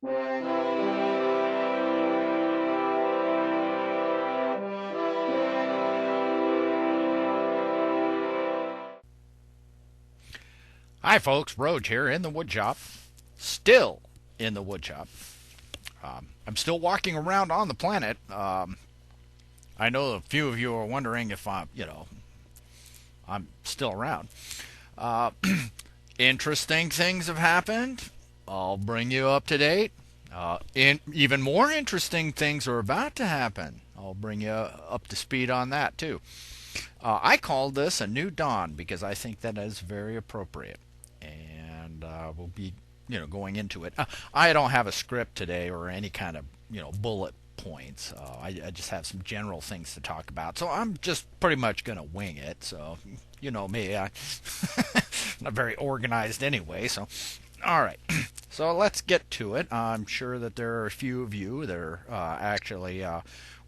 Hi, folks. Roage here in the wood shop. Still in the wood shop. I'm still walking around on the planet. I know a few of you are wondering if I'm still around. Uh, Interesting things have happened. I'll bring you up to date. Even more interesting things are about to happen. I'll bring you up to speed on that too. I call this a new dawn because I think that is very appropriate, and we'll be, going into it. I don't have a script today or any kind of, bullet points. I just have some general things to talk about, so I'm just pretty much going to wing it. So, you know me, I'm not very organized anyway. So, all right. So let's get to it. I'm sure that there are a few of you that are actually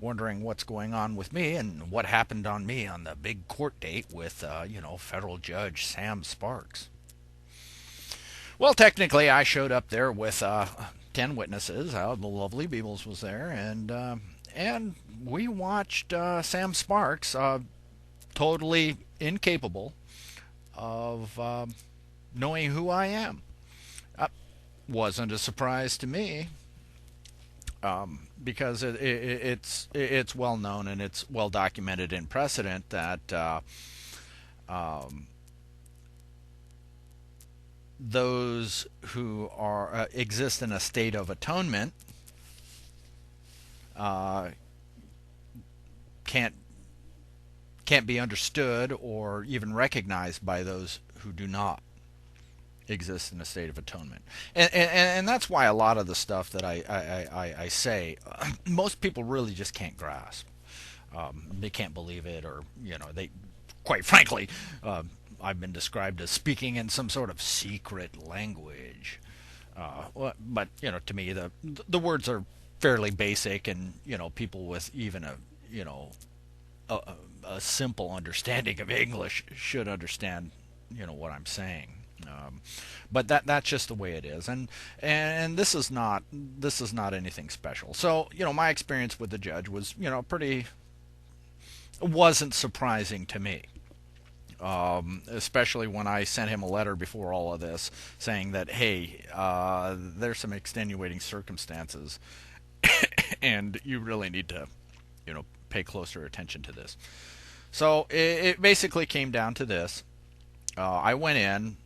wondering what's going on with me and what happened on me on the big court date with, federal judge Sam Sparks. Well, technically, I showed up there with 10 witnesses. The lovely Beebles was there, and we watched Sam Sparks, totally incapable of knowing who I am. Wasn't a surprise to me, because it's well known and it's well documented in precedent that um, those who are exist in a state of atonement uh, can't can't be understood or even recognized by those who do not exist in a state of atonement. And that's why a lot of the stuff that I say, most people really just can't grasp. They can't believe it, or, they, quite frankly, I've been described as speaking in some sort of secret language. But, to me, the words are fairly basic, and, people with even a, a simple understanding of English should understand, what I'm saying. But that's just the way it is, and this is not anything special. So, my experience with the judge was, pretty, wasn't surprising to me. Especially when I sent him a letter before all of this saying that, hey, there's some extenuating circumstances, and you really need to, pay closer attention to this. So it basically came down to this. I went in.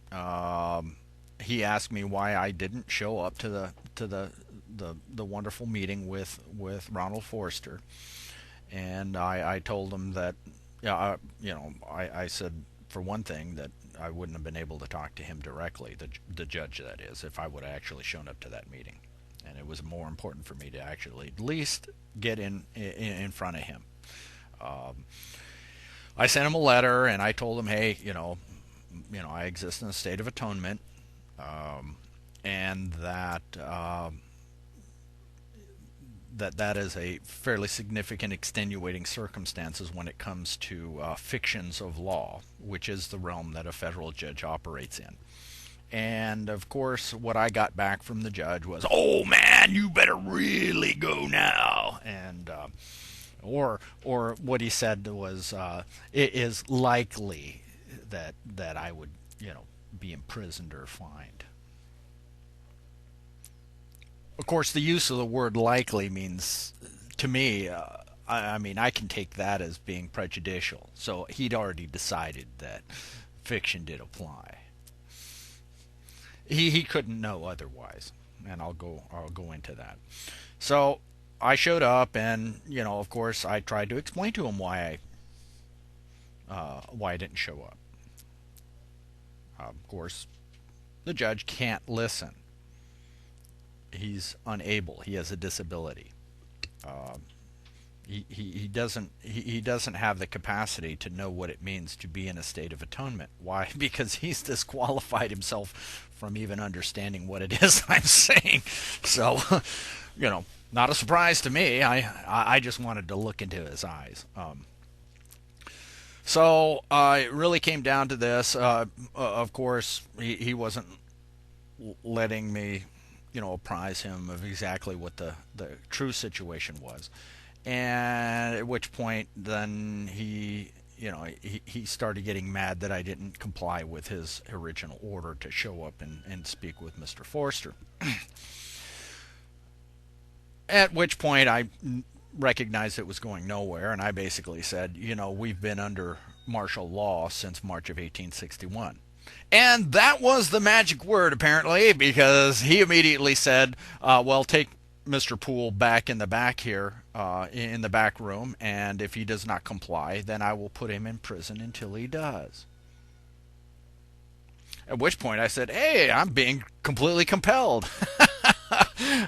He asked me why I didn't show up to the wonderful meeting with Ronald Forster, and I told him that, yeah, I said, for one thing, that I wouldn't have been able to talk to him directly, the judge, that is, if I would have actually shown up to that meeting, and it was more important for me to actually at least get in front of him. Um, I sent him a letter and I told him, hey, I exist in a state of atonement, and that is a fairly significant extenuating circumstances when it comes to fictions of law, which is the realm that a federal judge operates in. And of course, what I got back from the judge was, "Oh man, you better really go now," and or what he said was, "It is likely that I would, be imprisoned or fined." Of course, the use of the word likely means, to me, I mean, I can take that as being prejudicial. So he'd already decided that fiction did apply. He couldn't know otherwise, and I'll go into that. So I showed up, and, of course, I tried to explain to him why I didn't show up. Of course, the judge can't listen. He's unable. He has a disability. Uh, he doesn't have the capacity to know what it means to be in a state of atonement. Why? Because he's disqualified himself from even understanding what it is I'm saying. So, not a surprise to me. I just wanted to look into his eyes. So it really came down to this. Of course, he wasn't letting me, apprise him of exactly what the true situation was. And at which point, then he started getting mad that I didn't comply with his original order to show up and speak with Mr. Forster. At which point, I recognized it was going nowhere, and I basically said, we've been under martial law since March of 1861. And that was the magic word, apparently, because he immediately said, well, take Mr. Poole back in the back here, in the back room, and if he does not comply, then I will put him in prison until he does. At which point I said, hey, I'm being completely compelled.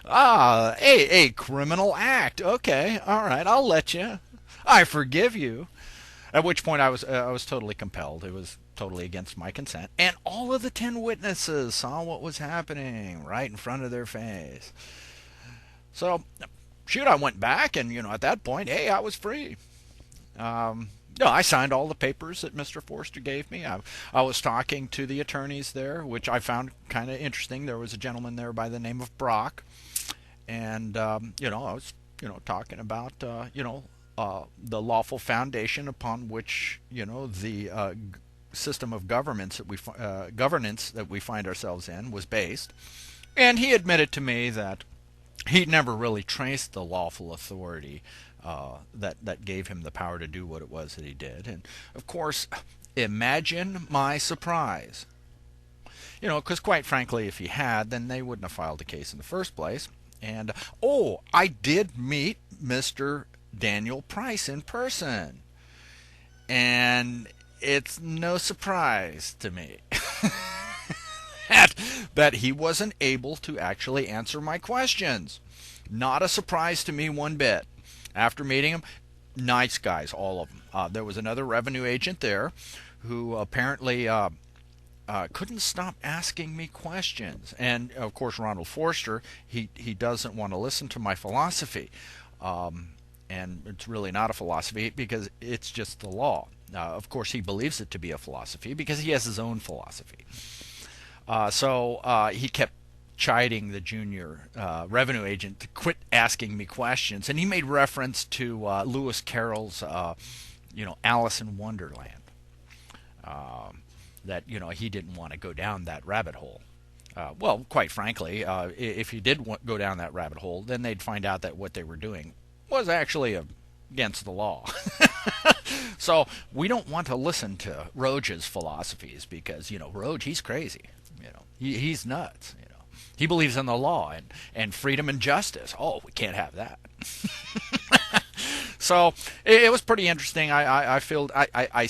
A criminal act. Okay, all right, I'll let you. I forgive you. At which point I was totally compelled. It was totally against my consent. And all of the 10 witnesses saw what was happening right in front of their face. So, shoot, I went back, and at that point, hey, I was free. I signed all the papers that Mr. Forster gave me. I was talking to the attorneys there, which I found kind of interesting. There was a gentleman there by the name of Brock, and I was talking about the lawful foundation upon which the system of governance that we find ourselves in was based. And he admitted to me that he never really traced the lawful authority that gave him the power to do what it was that he did. And of course, imagine my surprise. Because quite frankly, if he had, then they wouldn't have filed the case in the first place. And I did meet Mr. Daniel Price in person, and it's no surprise to me that he wasn't able to actually answer my questions. Not a surprise to me one bit. After meeting him, nice guys, all of them. There was another revenue agent there who apparently couldn't stop asking me questions. And, of course, Ronald Forster, he doesn't want to listen to my philosophy. And it's really not a philosophy because it's just the law. Of course, he believes it to be a philosophy because he has his own philosophy. So he kept chiding the junior revenue agent to quit asking me questions. And he made reference to Lewis Carroll's, Alice in Wonderland. That, he didn't want to go down that rabbit hole. Well, quite frankly, if he did go down that rabbit hole, then they'd find out that what they were doing was actually against the law. So we don't want to listen to Roage's philosophies because, Roage, he's crazy. He's nuts. He believes in the law and freedom and justice. Oh, we can't have that. So it was pretty interesting. I feel I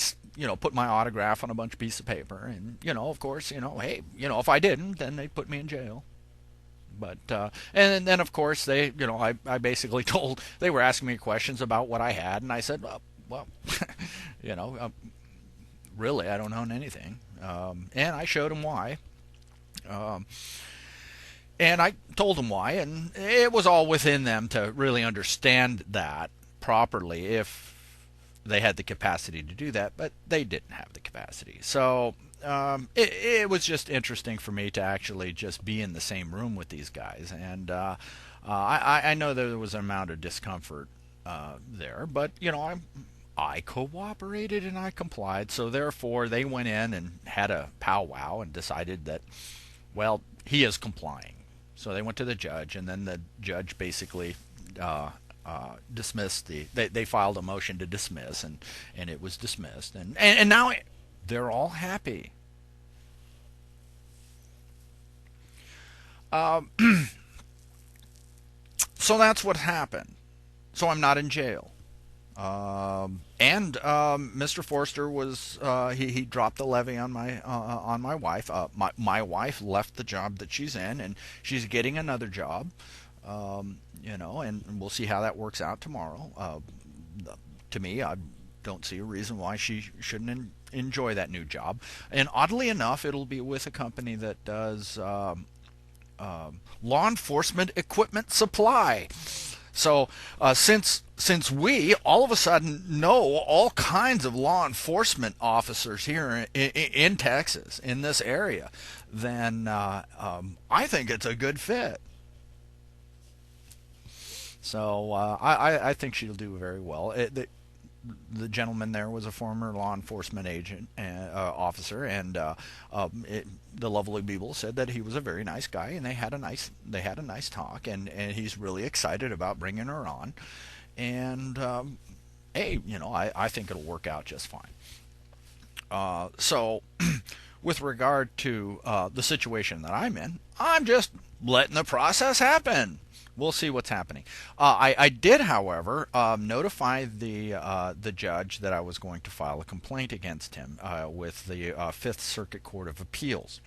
put my autograph on a bunch of pieces of paper, and of course, hey, if I didn't, then they'd put me in jail. But and then of course they, I basically told, they were asking me questions about what I had, and I said, well, really, I don't own anything, and I showed them why. And I told them why, and it was all within them to really understand that properly if they had the capacity to do that, but they didn't have the capacity. So it was just interesting for me to actually just be in the same room with these guys, and I know there was an amount of discomfort there, but I cooperated and I complied, so therefore they went in and had a powwow and decided that, well, he is complying. So they went to the judge, and then the judge basically dismissed they filed a motion to dismiss, and it was dismissed, and now they're all happy. So that's what happened. So I'm not in jail. And Mr. Forster was he dropped the levy on my wife. My wife left the job that she's in, and she's getting another job. And we'll see how that works out tomorrow. To me, I don't see a reason why she shouldn't enjoy that new job. And oddly enough, it'll be with a company that does law enforcement equipment supply. So since we all of a sudden know all kinds of law enforcement officers here in Texas, in this area, then I think it's a good fit. So I think she'll do very well. The gentleman there was a former law enforcement agent officer, and the lovely Beeble said that he was a very nice guy, and they had a nice talk, and he's really excited about bringing her on, and hey, I think it'll work out just fine. So with regard to the situation that I'm in, I'm just letting the process happen. We'll see what's happening. I did, however, notify the judge that I was going to file a complaint against him with the Fifth Circuit Court of Appeals.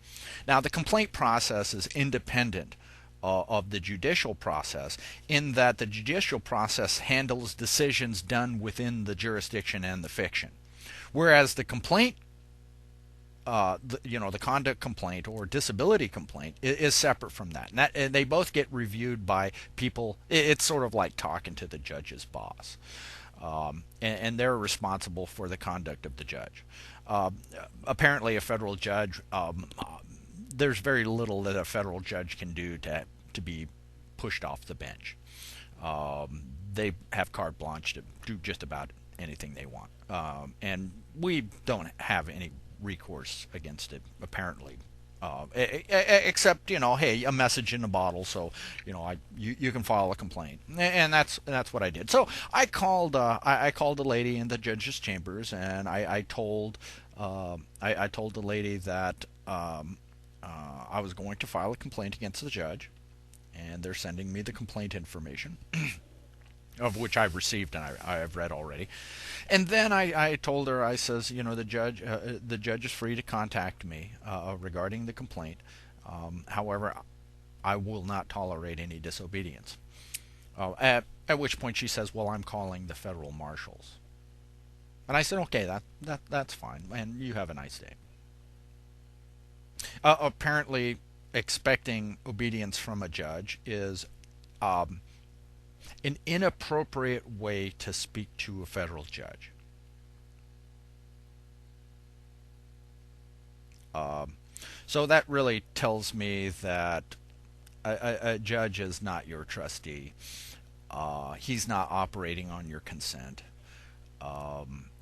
Now, the complaint process is independent of the judicial process, in that the judicial process handles decisions done within the jurisdiction and the fiction, whereas the complaint, the conduct complaint or disability complaint is separate from that. And they both get reviewed by people. It's sort of like talking to the judge's boss, and they're responsible for the conduct of the judge. Apparently, a federal judge, there's very little that a federal judge can do to be pushed off the bench. They have carte blanche to do just about anything they want, and we don't have any recourse against it, apparently, except hey, a message in a bottle. So you can file a complaint, and that's what I did. So I called I called a lady in the judge's chambers, and I told the lady that I was going to file a complaint against the judge, and they're sending me the complaint information. Of which I've received and I have read already. And then I told her, I says, the judge is free to contact me regarding the complaint. However, I will not tolerate any disobedience. At which point she says, well, I'm calling the federal marshals. And I said, okay, that's fine, and you have a nice day. Apparently, expecting obedience from a judge is an inappropriate way to speak to a federal judge. So that really tells me that a judge is not your trustee. He's not operating on your consent.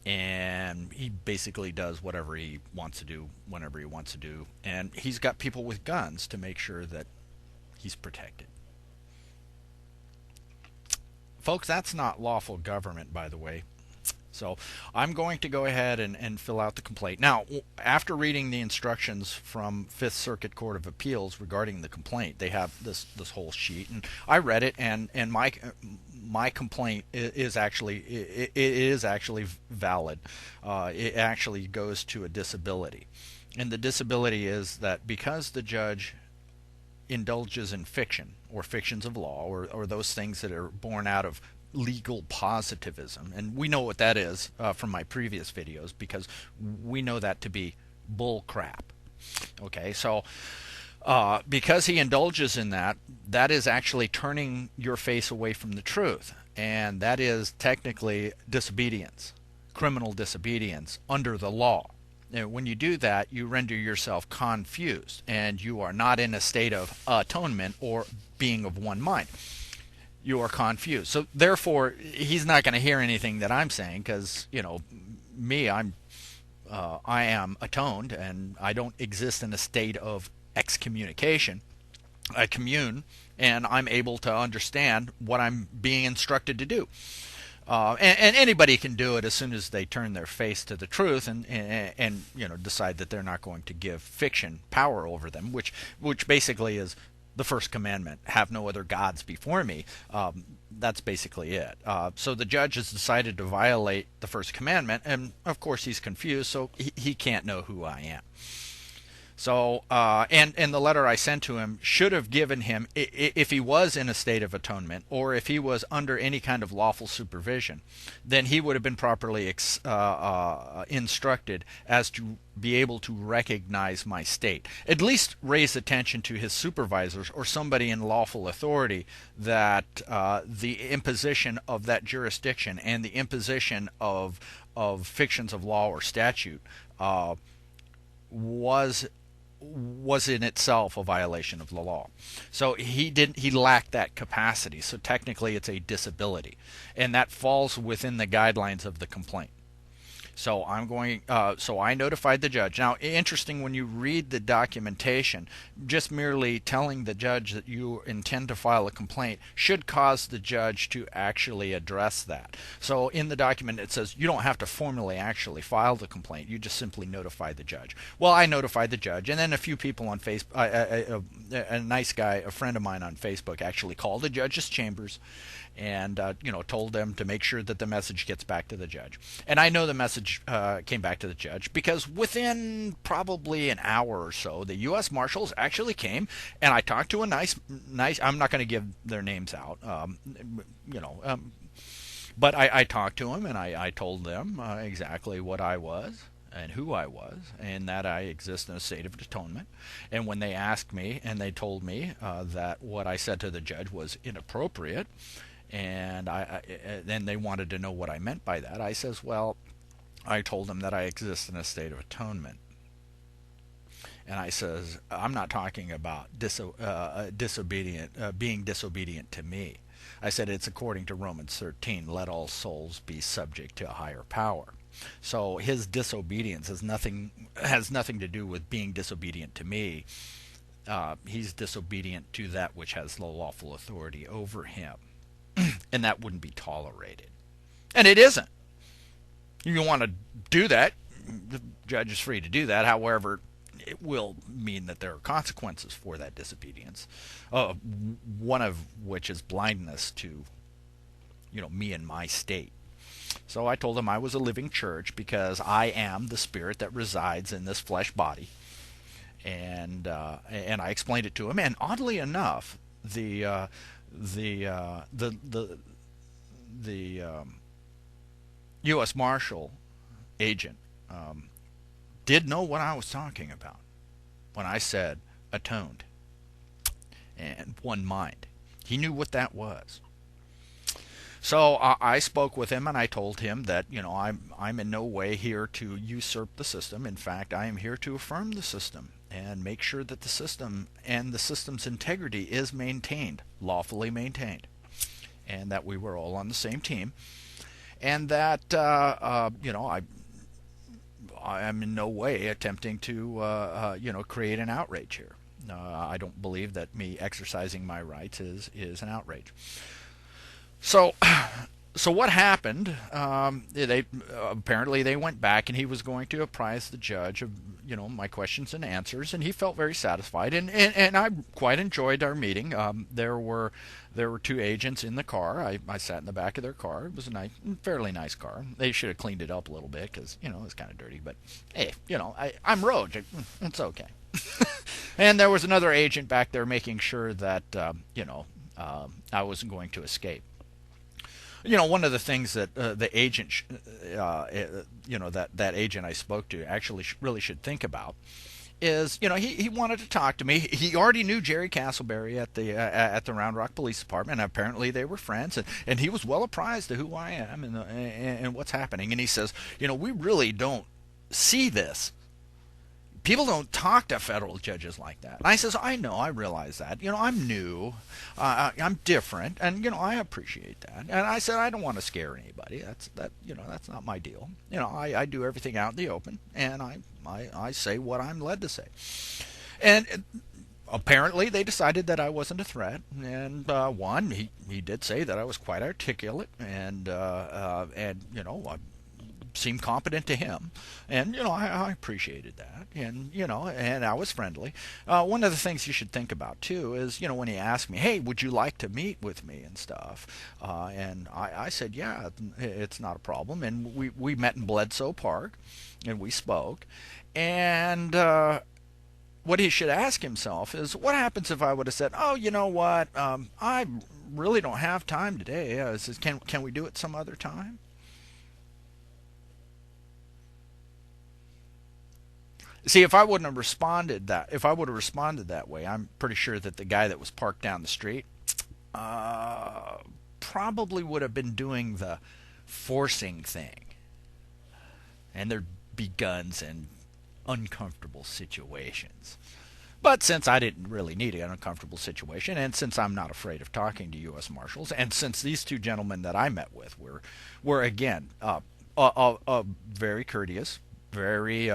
And he basically does whatever he wants to do whenever he wants to do. And he's got people with guns to make sure that he's protected. Folks, that's not lawful government, by the way. So I'm going to go ahead and fill out the complaint. Now, after reading the instructions from Fifth Circuit Court of Appeals regarding the complaint, they have this whole sheet, and I read it, and my complaint is actually valid. It actually goes to a disability, and the disability is that because the judge indulges in fiction or fictions of law or those things that are born out of legal positivism, and we know what that is from my previous videos, because we know that to be bull crap. Okay, so because he indulges in that, that is actually turning your face away from the truth, and that is technically disobedience, criminal disobedience under the law. When you do that, you render yourself confused, and you are not in a state of atonement or being of one mind. You are confused. So therefore, he's not going to hear anything that I'm saying, because me, I am atoned, and I don't exist in a state of excommunication. I commune, and I'm able to understand what I'm being instructed to do. And anybody can do it as soon as they turn their face to the truth and decide that they're not going to give fiction power over them, which basically is the first commandment: have no other gods before me. That's basically it. So the judge has decided to violate the first commandment, and of course he's confused, so he can't know who I am. So, and the letter I sent to him should have given him, if he was in a state of atonement, or if he was under any kind of lawful supervision, then he would have been properly instructed as to be able to recognize my state. At least raise attention to his supervisors or somebody in lawful authority that the imposition of that jurisdiction and the imposition of fictions of law or statute was was in itself a violation of the law. So he lacked that capacity. So technically it's a disability, and that falls within the guidelines of the complaint. So So I notified the judge. Now, interesting, when you read the documentation, just merely telling the judge that you intend to file a complaint should cause the judge to actually address that. So in the document it says you don't have to formally actually file the complaint. You just simply notify the judge. Well, I notified the judge, and then a few people on Facebook, a nice guy, a friend of mine on Facebook, actually called the judge's chambers and told them to make sure that the message gets back to the judge. And I know the message came back to the judge because within probably an hour or so, the U.S. Marshals actually came, and I talked to a nice. I'm not going to give their names out, but I talked to them, and I told them exactly what I was and who I was, and that I exist in a state of atonement. And when they asked me, and they told me that what I said to the judge was inappropriate, and then they wanted to know what I meant by that, I says, well, I told them that I exist in a state of atonement. And I says, I'm not talking about being disobedient to me. I said it's according to Romans 13, let all souls be subject to a higher power. So his disobedience has nothing to do with being disobedient to me. He's disobedient to that which has the lawful authority over him. And that wouldn't be tolerated. And it isn't. You want to do that, the judge is free to do that. However, it will mean that there are consequences for that disobedience. One of which is blindness to, me and my state. So I told him I was a living church because I am the spirit that resides in this flesh body. And I explained it to him. And oddly enough, the U.S. Marshal agent did know what I was talking about when I said atoned and one mind. He knew what that was. So I spoke with him, and I told him that I'm in no way here to usurp the system. In fact, I am here to affirm the system and make sure that the system and the system's integrity is maintained, lawfully maintained, and that we were all on the same team, and that I am in no way attempting to create an outrage here. I don't believe that me exercising my rights is an outrage. So what happened? They apparently they went back, and he was going to apprise the judge of my questions and answers, and he felt very satisfied. And I quite enjoyed our meeting. There were two agents in the car. I sat in the back of their car. It was a fairly nice car. They should have cleaned it up a little bit because it was kind of dirty. But hey, I'm Roage. It's okay. And there was another agent back there making sure that I wasn't going to escape. One of the things that the agent, that agent I spoke to actually really should think about is, he wanted to talk to me. He already knew Jerry Castleberry at the Round Rock Police Department, and apparently they were friends, and he was well apprised of who I am and what's happening. And he says, we really don't see this. People don't talk to federal judges like that. And I says, I know, I realize that. I'm new, I'm different, and I appreciate that. And I said, I don't want to scare anybody. That's not my deal. I do everything out in the open, and I say what I'm led to say. And apparently they decided that I wasn't a threat. And he did say that I was quite articulate, and seemed competent to him, and I appreciated that, and I was friendly. One of the things you should think about too is when he asked me, hey, would you like to meet with me and stuff, and I said, yeah, it's not a problem. And we met in Bledsoe Park, and we spoke. And what he should ask himself is, what happens if I would have said, oh, you know what, I really don't have time today. Can we do it some other time? See, if I would have responded that way, I'm pretty sure that the guy that was parked down the street probably would have been doing the forcing thing, and there'd be guns and uncomfortable situations. But since I didn't really need an uncomfortable situation, and since I'm not afraid of talking to U.S. Marshals, and since these two gentlemen that I met with were again very courteous, very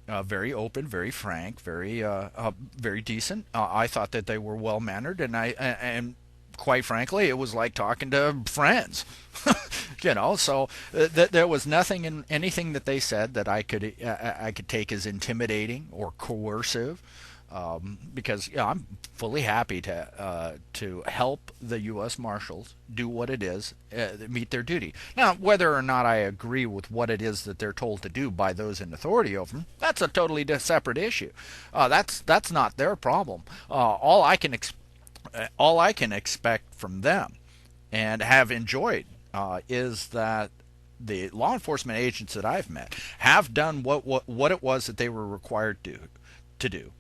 very open, very frank, very decent. I thought that they were well mannered, and quite frankly, it was like talking to friends. So there was nothing in anything that they said that I could take as intimidating or coercive, because I'm fully happy to help the U.S. Marshals do what it is, meet their duty. Now, whether or not I agree with what it is that they're told to do by those in authority over them, that's a totally separate issue. That's not their problem. All I can expect from them, and have enjoyed, is that the law enforcement agents that I've met have done what it was that they were required to do,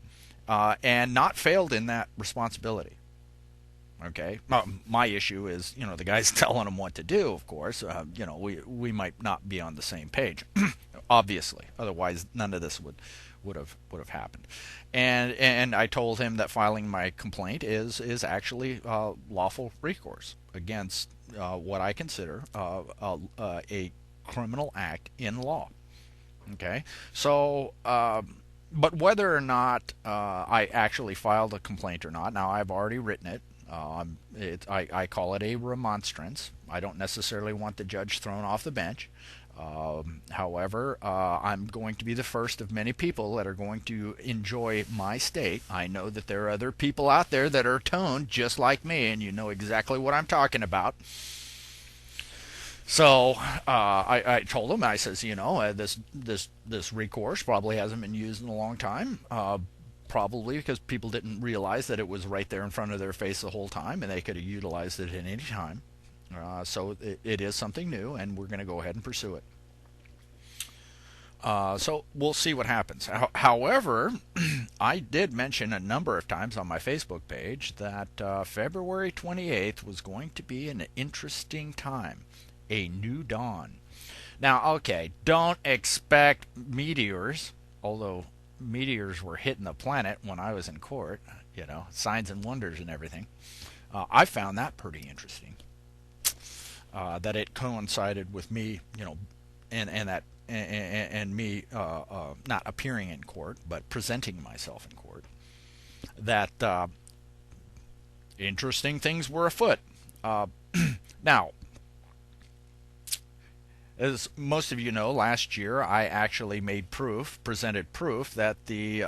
and not failed in that responsibility. Okay, my issue is, the guy's telling them what to do. Of course, we might not be on the same page, obviously. Otherwise, none of this would have happened. And I told him that filing my complaint is actually lawful recourse against what I consider a criminal act in law. Okay, so. But whether or not I actually filed a complaint or not, now I've already written it. I call it a remonstrance. I don't necessarily want the judge thrown off the bench. However, I'm going to be the first of many people that are going to enjoy my state. I know that there are other people out there that are toned just like me, and you know exactly what I'm talking about. So I told him, I says, this recourse probably hasn't been used in a long time. Probably because people didn't realize that it was right there in front of their face the whole time, and they could have utilized it at any time. So it is something new, and we're going to go ahead and pursue it. So we'll see what happens. However, I did mention a number of times on my Facebook page that February 28th was going to be an interesting time, a new dawn. Now, okay, don't expect meteors, although meteors were hitting the planet when I was in court, signs and wonders and everything. I found that pretty interesting. That it coincided with me, and me not appearing in court, but presenting myself in court. That interesting things were afoot. Now, as most of you know, last year I actually presented proof that the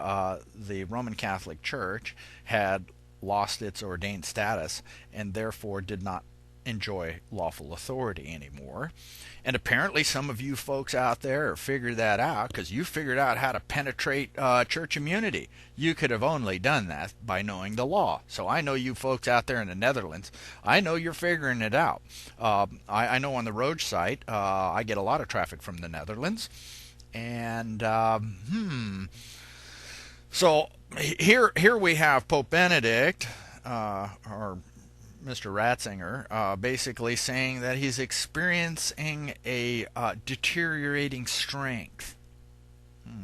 Roman Catholic Church had lost its ordained status and therefore did not enjoy lawful authority anymore. And apparently some of you folks out there figured that out, because you figured out how to penetrate church immunity. You could have only done that by knowing the law. So I know you folks out there in the Netherlands, I know you're figuring it out. I know on the Roage site, I get a lot of traffic from the Netherlands. And, So here we have Pope Benedict, or Mr. Ratzinger, basically saying that he's experiencing a deteriorating strength.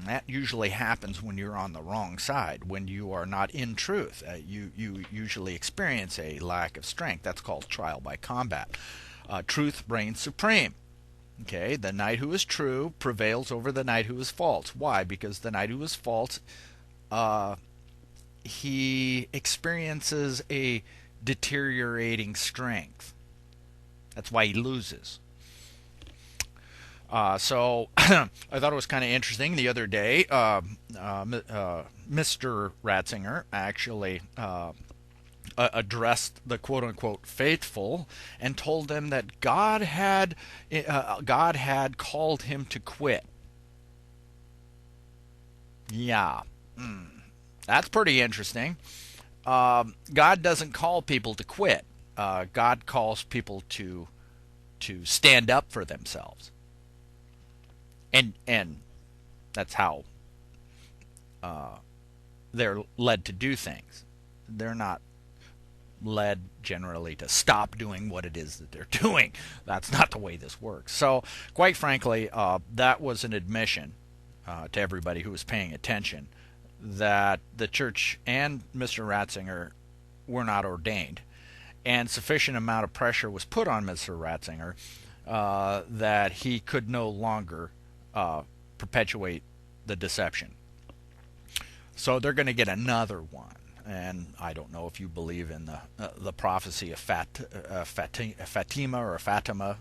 That usually happens when you're on the wrong side, when you are not in truth. You usually experience a lack of strength. That's called trial by combat. Truth reigns supreme. Okay, the knight who is true prevails over the knight who is false. Why? Because the knight who is false, he experiences a deteriorating strength. That's why he loses. So I thought it was kind of interesting. The other day, Mr. Ratzinger actually addressed the quote-unquote faithful and told them that God had called him to quit. Yeah, that's pretty interesting. God doesn't call people to quit. God calls people to stand up for themselves, and that's how they're led to do things. They're not led generally to stop doing what it is that they're doing. That's not the way this works. So, quite frankly, that was an admission to everybody who was paying attention that the church and Mr. Ratzinger were not ordained, and sufficient amount of pressure was put on Mr. Ratzinger that he could no longer perpetuate the deception. So they're going to get another one. And I don't know if you believe in the prophecy of Fatima or Fatima,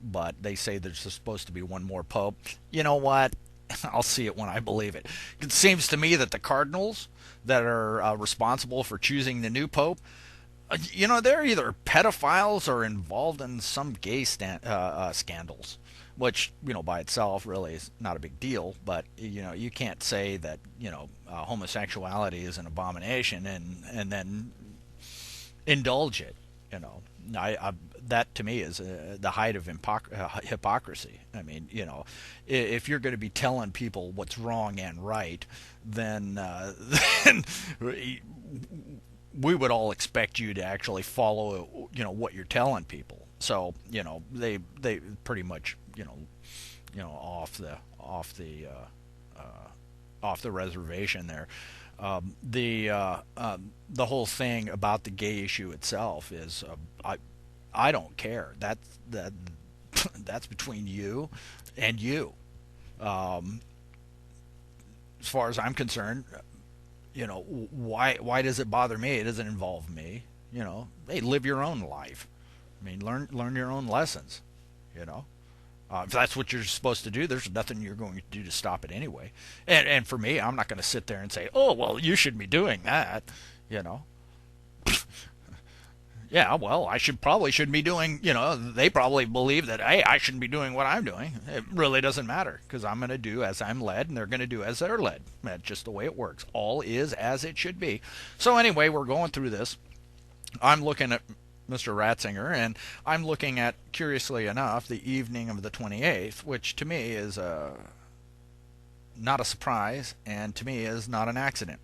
but they say there's supposed to be one more pope. You know what? I'll see it when I believe it. It seems to me that the cardinals that are responsible for choosing the new pope, they're either pedophiles or involved in some gay scandals, which, by itself really is not a big deal. But, you can't say that, homosexuality is an abomination and then indulge it. That to me is the height of hypocrisy. I mean, if you're going to be telling people what's wrong and right, then we would all expect you to actually follow, what you're telling people. So, they pretty much, off the reservation there. The whole thing about the gay issue itself is I don't care. That's between you and you. As far as I'm concerned, why does it bother me? It doesn't involve me. Hey, live your own life. I mean, learn your own lessons. If that's what you're supposed to do, there's nothing you're going to do to stop it anyway. And for me, I'm not going to sit there and say, oh, well, you should be doing that. Yeah, well, I shouldn't be doing, they probably believe that, hey, I shouldn't be doing what I'm doing. It really doesn't matter, because I'm going to do as I'm led, and they're going to do as they're led. That's just the way it works. All is as it should be. So anyway, we're going through this. I'm looking at Mr. Ratzinger, and I'm looking at, curiously enough, the evening of the 28th, which to me is not a surprise, and to me is not an accident.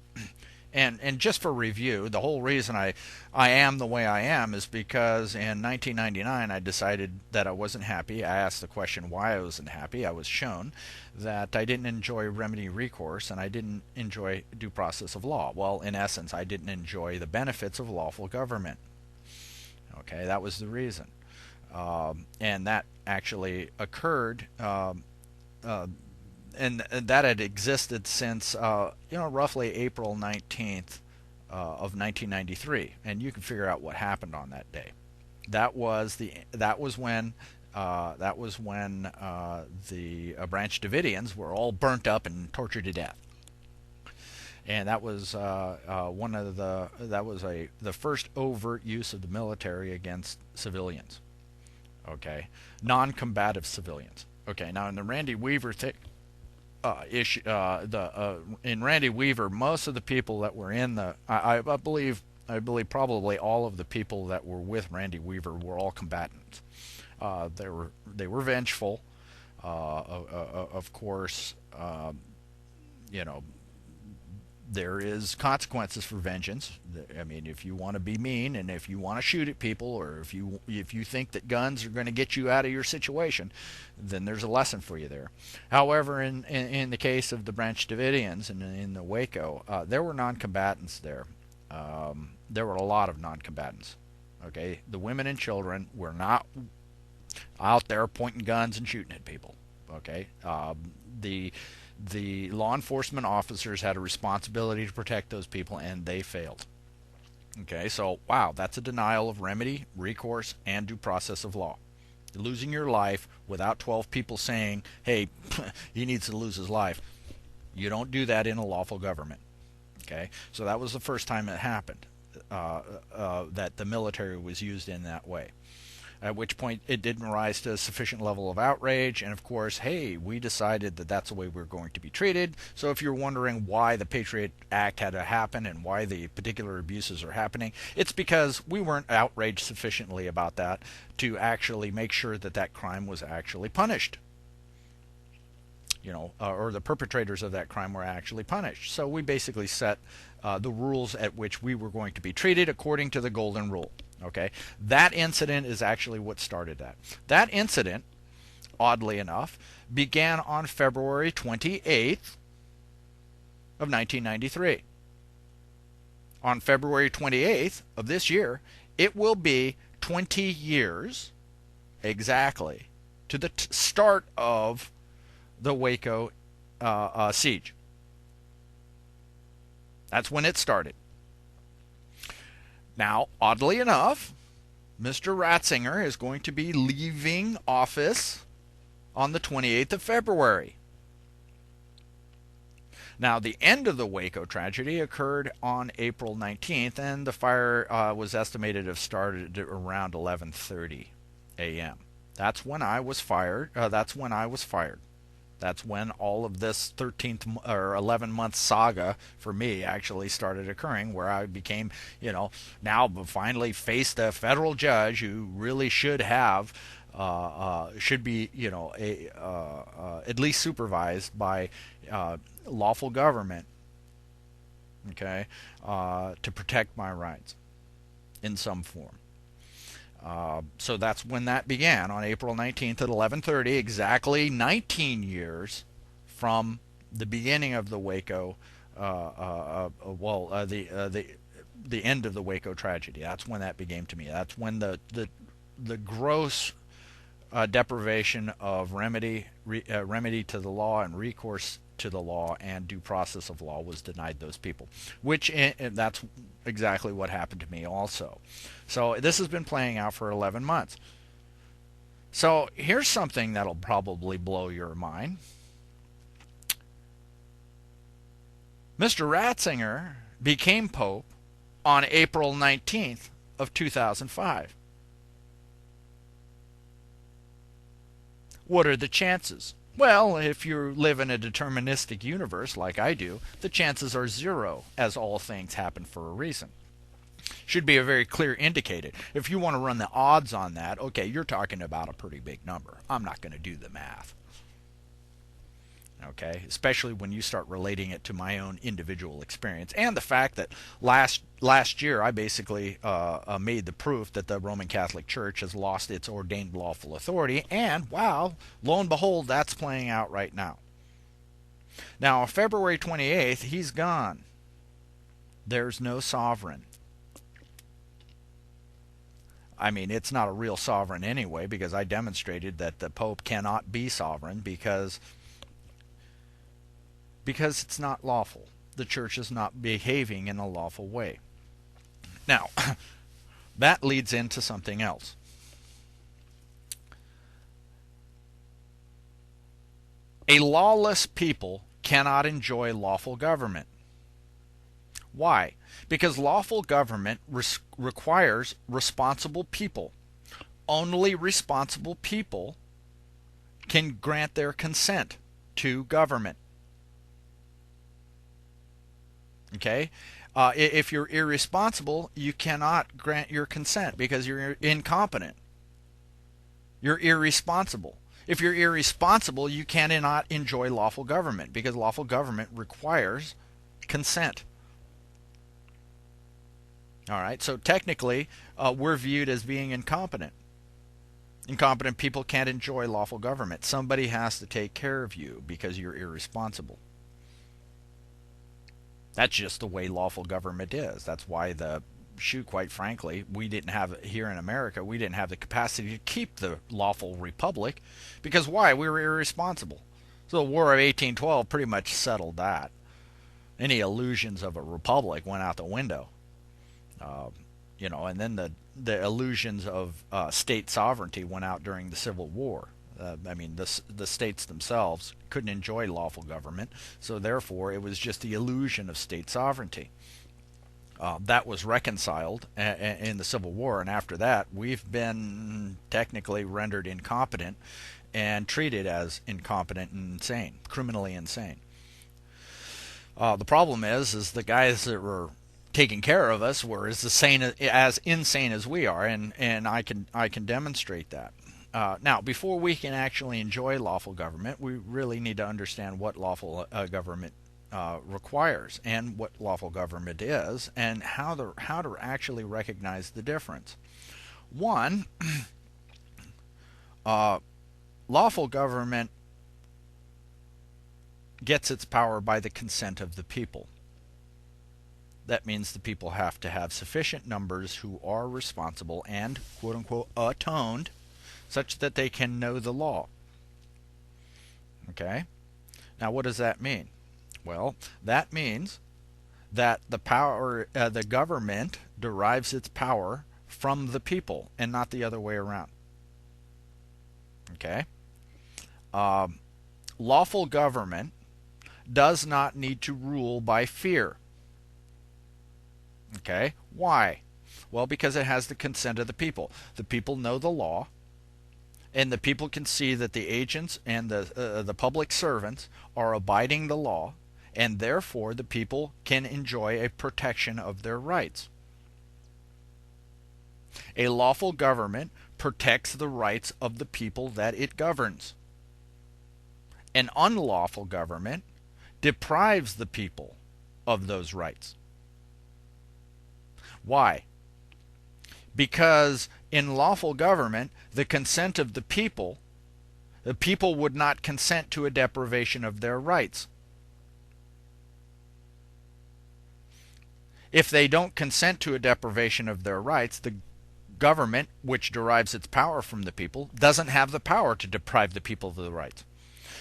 And just for review, the whole reason I am the way I am is because in 1999 I decided that I wasn't happy. I asked the question why I wasn't happy. I was shown that I didn't enjoy remedy recourse and I didn't enjoy due process of law. Well, in essence, I didn't enjoy the benefits of lawful government. Okay, that was the reason. And that actually occurred and that had existed since roughly April 19th of 1993, and you can figure out what happened on that day. That was when the Branch Davidians were all burnt up and tortured to death, and that was the first overt use of the military against civilians. Okay, non-combative civilians. Okay, now in the Randy Weaver in Randy Weaver, most of the people that were in I believe probably all of the people that were with Randy Weaver were all combatants. They were vengeful, of course. There is consequences for vengeance. I mean, if you want to be mean and if you want to shoot at people, or if you think that guns are going to get you out of your situation, then there's a lesson for you there. However, in the case of the Branch Davidians and in the Waco, there were non-combatants there. There were a lot of non-combatants. Okay, the women and children were not out there pointing guns and shooting at people. Okay, the law enforcement officers had a responsibility to protect those people, and they failed. Okay, so wow, that's a denial of remedy, recourse, and due process of law. Losing your life without 12 people saying, hey, he needs to lose his life. You don't do that in a lawful government. Okay, so that was the first time it happened, that the military was used in that way. At which point it didn't rise to a sufficient level of outrage, and of course, hey, we decided that that's the way we're going to be treated. So if you're wondering why the Patriot Act had to happen and why the particular abuses are happening, it's because we weren't outraged sufficiently about that to actually make sure that that crime was actually punished. Or the perpetrators of that crime were actually punished. So we basically set the rules at which we were going to be treated according to the Golden Rule. Okay, that incident is actually what started that. That incident oddly enough, began on February 28th of 1993. On February 28th of this year, it will be 20 years exactly to the start of the Waco siege. That's when it started. Now, oddly enough, Mr. Ratzinger is going to be leaving office on the 28th of February. Now, the end of the Waco tragedy occurred on April 19th, and the fire was estimated to have started around 11:30 a.m. That's when I was fired. That's when all of this 13th or 11-month saga for me actually started occurring, where I became, now finally faced a federal judge who really should have, should be, at least supervised by lawful government, okay, to protect my rights in some form. So that's when that began, on April 19th at 11:30, exactly 19 years from the beginning of the Waco, the end of the Waco tragedy. That's when that began to me. That's when the gross deprivation of remedy to the law and recourse to the law and due process of law was denied those people, which that's exactly what happened to me also. So this has been playing out for 11 months. So here's something that'll probably blow your mind. Mr. Ratzinger became Pope on April 19th of 2005. What are the chances? Well, if you live in a deterministic universe like I do, the chances are zero, as all things happen for a reason. Should be a very clear indicator. If you want to run the odds on that, okay, you're talking about a pretty big number. I'm not going to do the math. Okay, especially when you start relating it to my own individual experience, and the fact that last year I basically made the proof that the Roman Catholic Church has lost its ordained lawful authority, and wow, lo and behold, that's playing out right now. Now, on February 28th, he's gone. There's no sovereign. I mean, it's not a real sovereign anyway, because I demonstrated that the Pope cannot be sovereign because it's not lawful. The church is not behaving in a lawful way. Now, that leads into something else. A lawless people cannot enjoy lawful government. Why? Because lawful government requires responsible people. Only responsible people can grant their consent to government. Okay? If you're irresponsible, you cannot grant your consent because you're incompetent. You're irresponsible. If you're irresponsible, you cannot enjoy lawful government because lawful government requires consent. All right, so technically, we're viewed as being incompetent. Incompetent people can't enjoy lawful government. Somebody has to take care of you because you're irresponsible. That's just the way lawful government is. That's why quite frankly, we didn't have, here in America, we didn't have the capacity to keep the lawful republic. Because why? We were irresponsible. So the War of 1812 pretty much settled that. Any illusions of a republic went out the window. And then the illusions of state sovereignty went out during the Civil War. The states themselves couldn't enjoy lawful government, so therefore it was just the illusion of state sovereignty. That was reconciled in the Civil War, and after that we've been technically rendered incompetent and treated as incompetent and insane, criminally insane. The problem is the guys that were taking care of us were as insane as we are, and I can demonstrate that. Now, before we can actually enjoy lawful government, we really need to understand what lawful government requires and what lawful government is, and how to actually recognize the difference. One, lawful government gets its power by the consent of the people. That means the people have to have sufficient numbers who are responsible and, quote unquote, atoned, such that they can know the law. Okay? Now, what does that mean? Well, that means that the government derives its power from the people and not the other way around. Okay? Lawful government does not need to rule by fear. Okay? Why? Well, because it has the consent of the people. The people know the law, and the people can see that the agents and the public servants are abiding the law, and therefore the people can enjoy a protection of their rights. A lawful government protects the rights of the people that it governs. An unlawful government deprives the people of those rights. Why? Because in lawful government, the consent of the people would not consent to a deprivation of their rights. If they don't consent to a deprivation of their rights, the government, which derives its power from the people, doesn't have the power to deprive the people of the rights.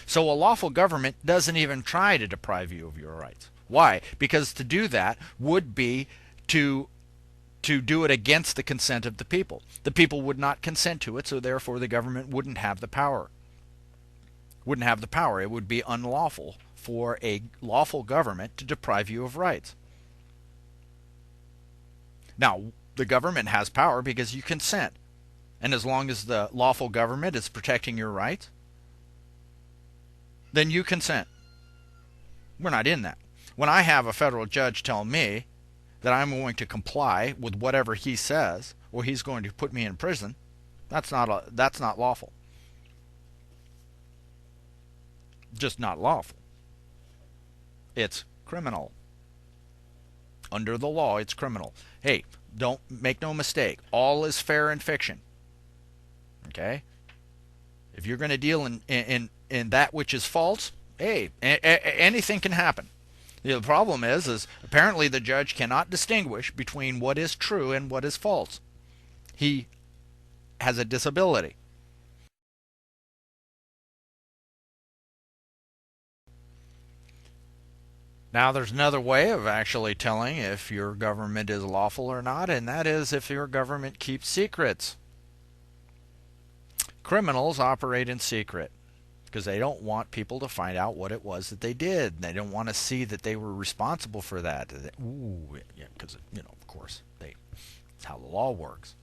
So a lawful government doesn't even try to deprive you of your rights. Why? Because to do that would be to do it against the consent of the people. The people would not consent to it, so therefore the government wouldn't have the power. Wouldn't have the power. It would be unlawful for a lawful government to deprive you of rights. Now, the government has power because you consent. And as long as the lawful government is protecting your rights, then you consent. We're not in that. When I have a federal judge tell me that I'm going to comply with whatever he says, or he's going to put me in prison, that's not lawful. Just not lawful. It's criminal. Under the law, it's criminal. Hey, don't make no mistake. All is fair in fiction. Okay? If you're going to deal in that which is false, hey, anything can happen. The problem is apparently the judge cannot distinguish between what is true and what is false. He has a disability. Now, there's another way of actually telling if your government is lawful or not, and that is if your government keeps secrets. Criminals operate in secret because they don't want people to find out what it was that they did. They don't want to see that they were responsible for that. Ooh, yeah, because, of course, that's how the law works.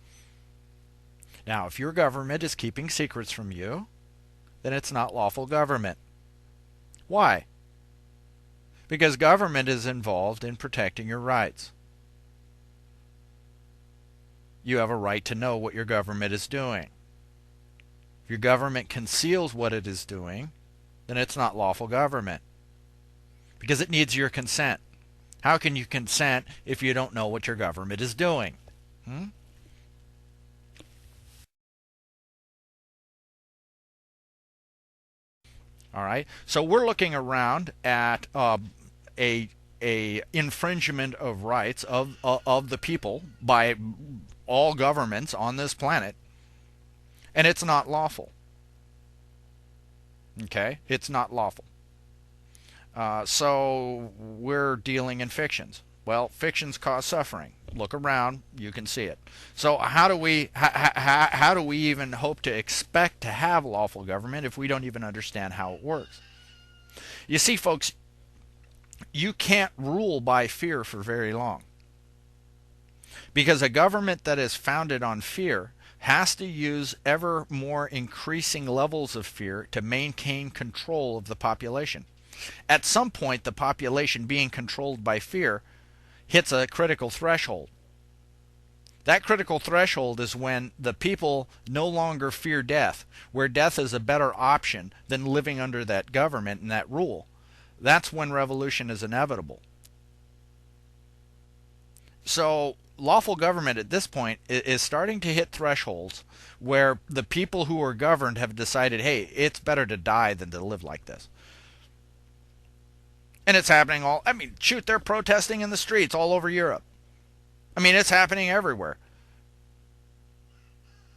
Now, if your government is keeping secrets from you, then it's not lawful government. Why? Because government is involved in protecting your rights. You have a right to know what your government is doing. If your government conceals what it is doing, then it's not lawful government. Because it needs your consent. How can you consent if you don't know what your government is doing? All right. So we're looking around at a infringement of rights of the people by all governments on this planet, and it's not lawful. Okay, it's not lawful. So we're dealing in fictions. Well, fictions cause suffering. Look around, you can see it. So how do we even hope to expect to have lawful government if we don't even understand how it works? You see, folks, you can't rule by fear for very long. Because a government that is founded on fear has to use ever more increasing levels of fear to maintain control of the population. At some point, the population being controlled by fear hits a critical threshold. That critical threshold is when the people no longer fear death, where death is a better option than living under that government and that rule. That's when revolution is inevitable. So lawful government at this point is starting to hit thresholds where the people who are governed have decided, hey, it's better to die than to live like this. And it's happening I mean, shoot, they're protesting in the streets all over Europe. I mean, it's happening everywhere.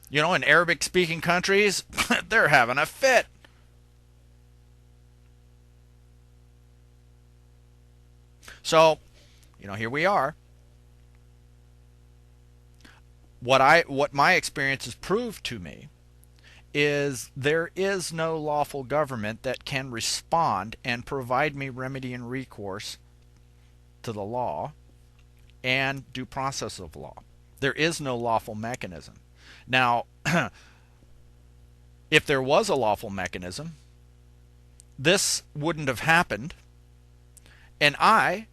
You know, in Arabic-speaking countries, they're having a fit. So, you know, here we are. What my experience has proved to me is there is no lawful government that can respond and provide me remedy and recourse to the law and due process of law. There is no lawful mechanism. Now, if there was a lawful mechanism, this wouldn't have happened, and I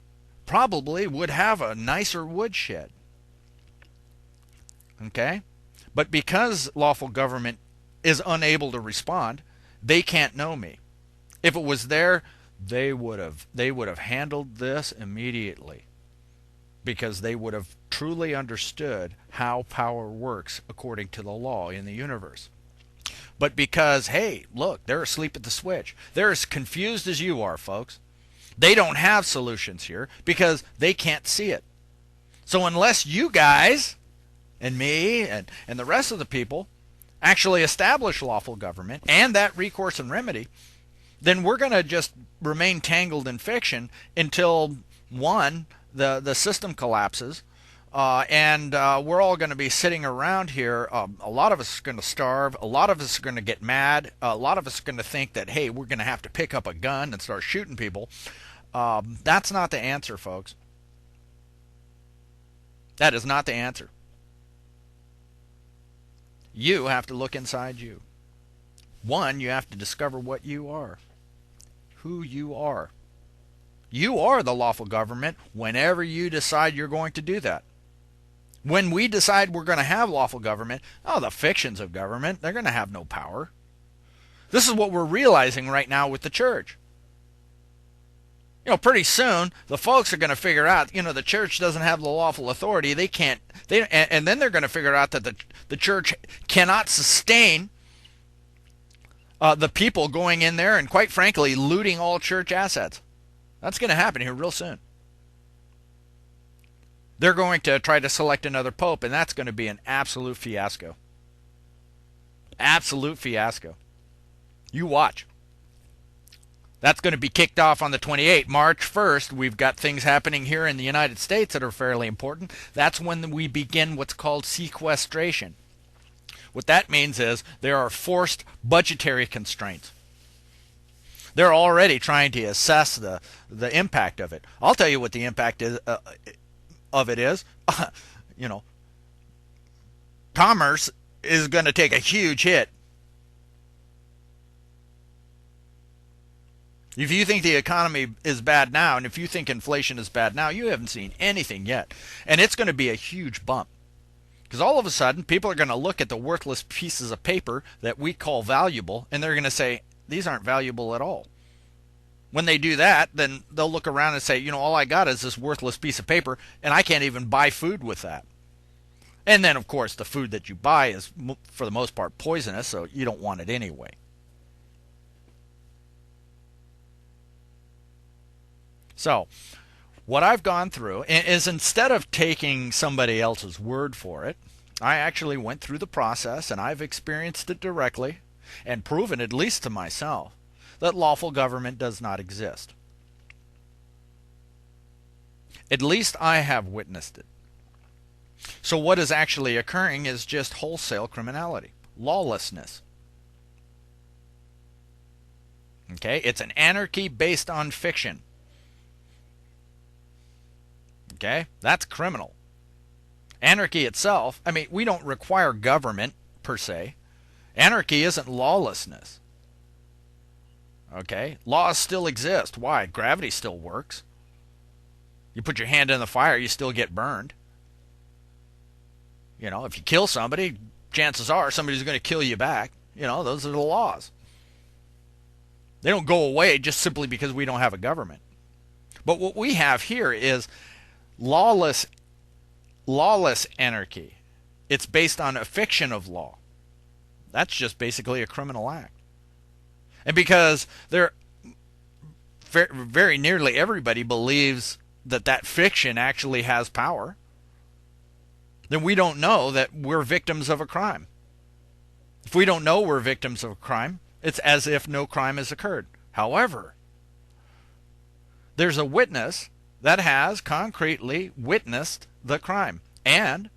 probably would have a nicer woodshed. Okay? But because lawful government is unable to respond, they can't know me. If it was there, they would have handled this immediately, because they would have truly understood how power works according to the law in the universe. But because, hey, look, they're asleep at the switch. They're as confused as you are, folks. They don't have solutions here because they can't see it. So unless you guys and me and the rest of the people actually establish lawful government and that recourse and remedy, then we're going to just remain tangled in fiction until, one, the system collapses, and we're all going to be sitting around here. A lot of us are going to starve. A lot of us are going to get mad. A lot of us are going to think that, hey, we're going to have to pick up a gun and start shooting people. That's not the answer, folks. That is not the answer. You have to look inside you. One, you have to discover what you are, who you are. You are the lawful government whenever you decide you're going to do that. When we decide we're going to have lawful government, the fictions of government, they're going to have no power. This is what we're realizing right now with the church. You know, pretty soon the folks are going to figure out, the church doesn't have the lawful authority. And then they're going to figure out that the church cannot sustain the people going in there and, quite frankly, looting all church assets. That's going to happen here real soon. They're going to try to select another pope, and that's going to be an absolute fiasco. Absolute fiasco. You watch. That's going to be kicked off on the 28th. March 1st, we've got things happening here in the United States that are fairly important. That's when we begin what's called sequestration. What that means is there are forced budgetary constraints. They're already trying to assess the impact of it. I'll tell you what the impact of it is. Commerce is going to take a huge hit. If you think the economy is bad now, and if you think inflation is bad now, you haven't seen anything yet. And it's going to be a huge bump. Because all of a sudden, people are going to look at the worthless pieces of paper that we call valuable, and they're going to say, these aren't valuable at all. When they do that, then they'll look around and say, all I got is this worthless piece of paper, and I can't even buy food with that. And then, of course, the food that you buy is, for the most part, poisonous, so you don't want it anyway. So, what I've gone through is, instead of taking somebody else's word for it, I actually went through the process, and I've experienced it directly and proven, at least to myself, that lawful government does not exist. At least I have witnessed it. So what is actually occurring is just wholesale criminality, lawlessness. Okay, it's an anarchy based on fiction. Okay, that's criminal. Anarchy itself, we don't require government per se. Anarchy isn't lawlessness. Okay, laws still exist. Why? Gravity still works. You put your hand in the fire, you still get burned. If you kill somebody, chances are somebody's going to kill you back. Those are the laws. They don't go away just simply because we don't have a government. But what we have here is lawless lawless anarchy. It's based on a fiction of law. That's just basically a criminal act. And because there, very nearly everybody believes that that fiction actually has power, then we don't know that we're victims of a crime. If we don't know we're victims of a crime, it's as if no crime has occurred. However, there's a witness that has concretely witnessed the crime and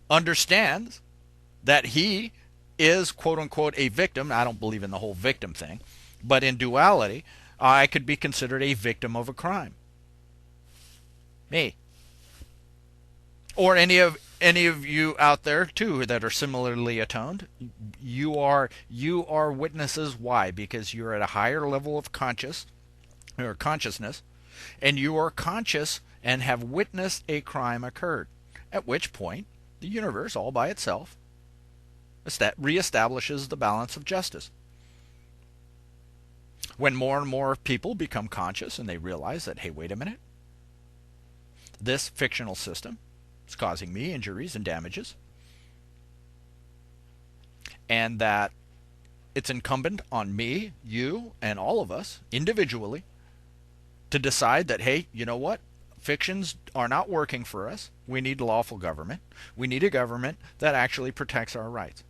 understands that he is, quote unquote, a victim. I don't believe in the whole victim thing, but in duality, I could be considered a victim of a crime. Me. Or any of you out there too that are similarly atoned. You are witnesses. Why? Because you're at a higher level of consciousness, and you are conscious and have witnessed a crime occurred. At which point, the universe, all by itself, reestablishes the balance of justice. When more and more people become conscious and they realize that, hey, wait a minute, this fictional system is causing me injuries and damages, and that it's incumbent on me, you, and all of us individually to decide that, hey, you know what? Fictions are not working for us. We need lawful government. We need a government that actually protects our rights.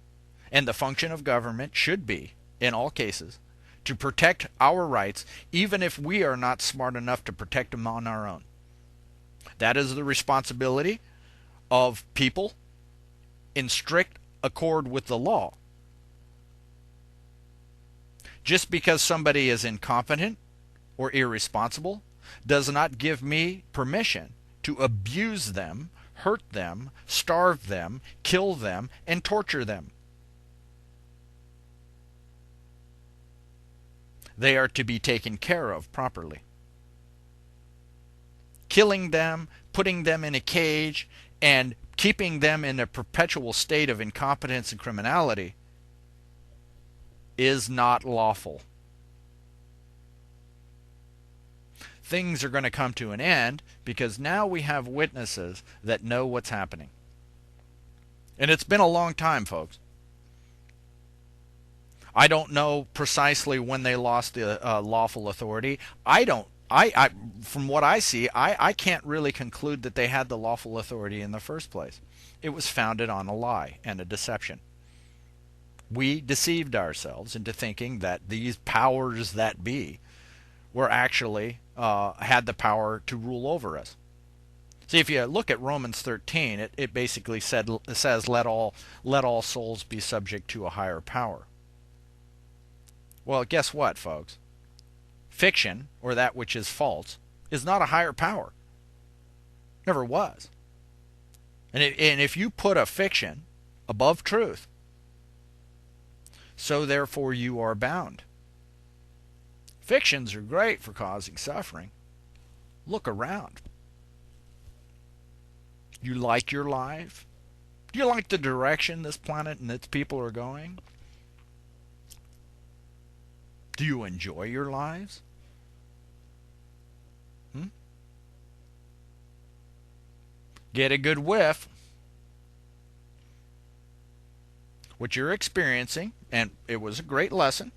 And the function of government should be, in all cases, to protect our rights, even if we are not smart enough to protect them on our own. That is the responsibility of people in strict accord with the law. Just because somebody is incompetent or irresponsible does not give me permission to abuse them, hurt them, starve them, kill them, and torture them. They are to be taken care of properly. Killing them, putting them in a cage, and keeping them in a perpetual state of incompetence and criminality is not lawful. Things are going to come to an end because now we have witnesses that know what's happening. And it's been a long time, folks. I don't know precisely when they lost the lawful authority. From what I see, I can't really conclude that they had the lawful authority in the first place. It was founded on a lie and a deception. We deceived ourselves into thinking that these powers that be were actually had the power to rule over us. See, if you look at Romans 13, it basically says, let all souls be subject to a higher power. Well, guess what, folks? Fiction, or that which is false, is not a higher power. Never was. And if you put a fiction above truth, so therefore you are bound. Fictions are great for causing suffering. Look around. You like your life? Do you like the direction this planet and its people are going? Do you enjoy your lives? Get a good whiff. What you're experiencing, and it was a great lesson,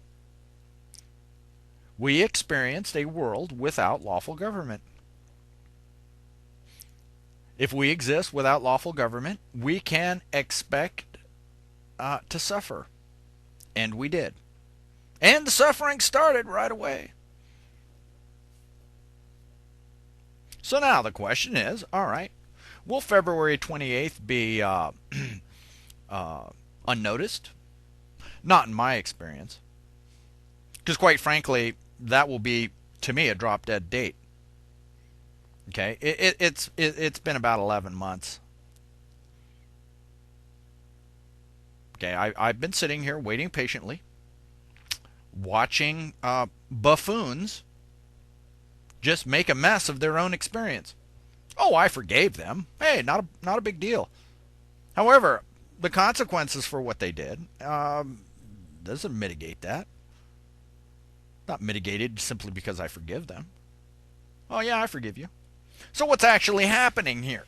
we experienced a world without lawful government. If we exist without lawful government, we can expect to suffer. And we did. And the suffering started right away. So now the question is, all right, will February 28th be unnoticed? Not in my experience. Because quite frankly, that will be, to me, a drop-dead date. Okay, it's been about 11 months. Okay, I've been sitting here waiting patiently, watching buffoons just make a mess of their own experience. Oh, I forgave them. Hey, not a big deal. However, the consequences for what they did doesn't mitigate that. Not mitigated simply because I forgive them. Oh yeah, I forgive you. So what's actually happening here?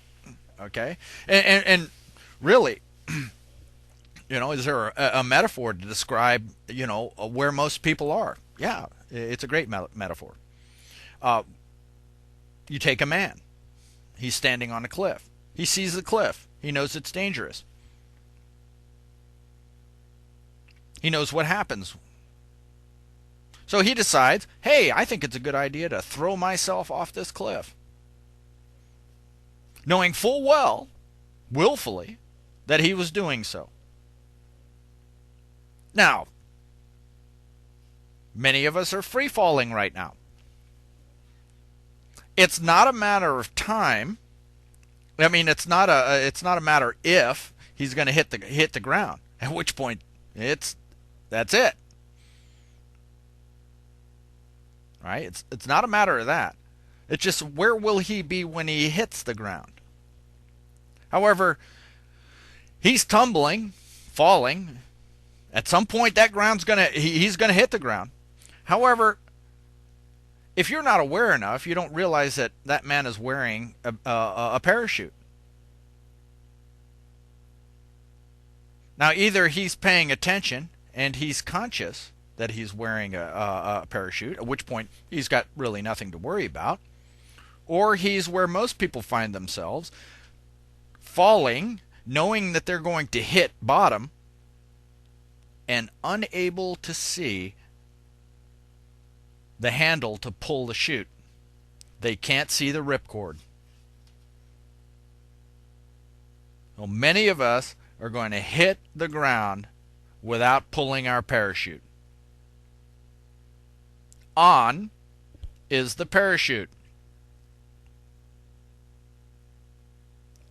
Okay, and really, is there a metaphor to describe, where most people are? Yeah, it's a great metaphor. Uh, you take a man. He's standing on a cliff. He sees the cliff. He knows it's dangerous. He knows what happens. So he decides, hey, I think it's a good idea to throw myself off this cliff. Knowing full well, willfully, that he was doing so. Now, many of us are free falling right now. It's not a matter of time. I mean, it's not a matter if he's going to hit the ground. At which point, that's it. Right? It's not a matter of that. It's just, where will he be when he hits the ground? However, he's tumbling, falling. At some point, that he's gonna hit the ground. However, if you're not aware enough, you don't realize that that man is wearing a parachute. Now, either he's paying attention and he's conscious that he's wearing a parachute, at which point he's got really nothing to worry about, or he's where most people find themselves, falling, knowing that they're going to hit bottom, and unable to see the handle to pull the chute. They can't see the ripcord. Well, many of us are going to hit the ground without pulling our parachute. On is the parachute.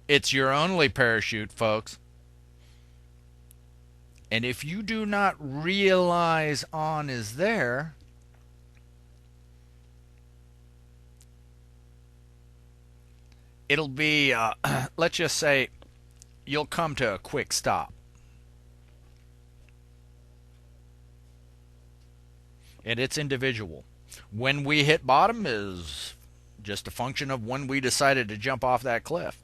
It's your only parachute, folks. And if you do not realize on is there, it'll be, let's just say, you'll come to a quick stop. And it's individual. When we hit bottom is just a function of when we decided to jump off that cliff.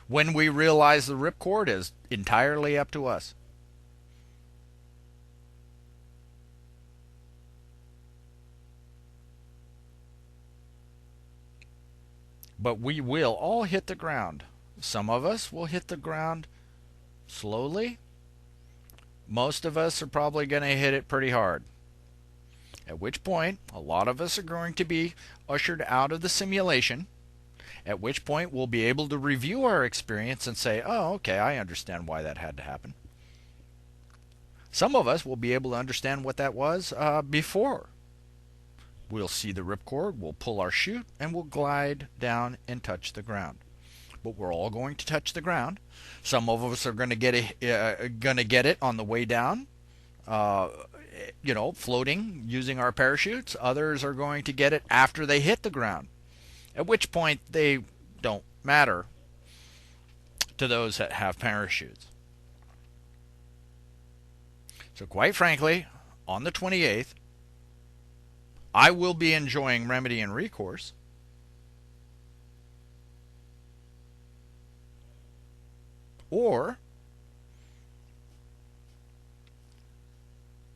When we realize the ripcord is entirely up to us. But we will all hit the ground. Some of us will hit the ground slowly. Most of us are probably going to hit it pretty hard. At which point, a lot of us are going to be ushered out of the simulation. At which point, we'll be able to review our experience and say, oh, okay, I understand why that had to happen. Some of us will be able to understand what that was before. We'll see the ripcord, we'll pull our chute, and we'll glide down and touch the ground. But we're all going to touch the ground. Some of us are going to get it on the way down, floating using our parachutes. Others are going to get it after they hit the ground, at which point they don't matter to those that have parachutes. So quite frankly, on the 28th, I will be enjoying remedy and recourse. Or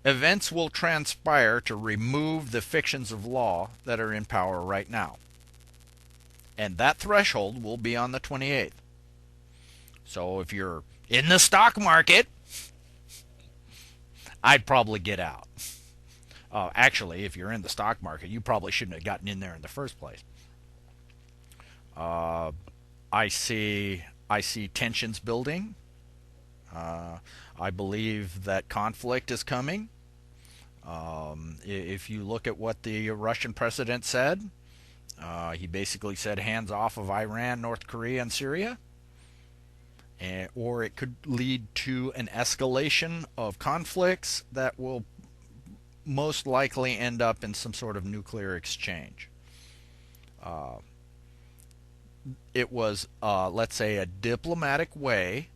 events will transpire to remove the fictions of law that are in power right now. And that threshold will be on the 28th. So if you're in the stock market, I'd probably get out. Actually, if you're in the stock market, you probably shouldn't have gotten in there in the first place. I see tensions building. I believe that conflict is coming. If you look at what the Russian president said, he basically said hands off of Iran, North Korea, and Syria. Or it could lead to an escalation of conflicts that will most likely end up in some sort of nuclear exchange. It was, let's say, a diplomatic way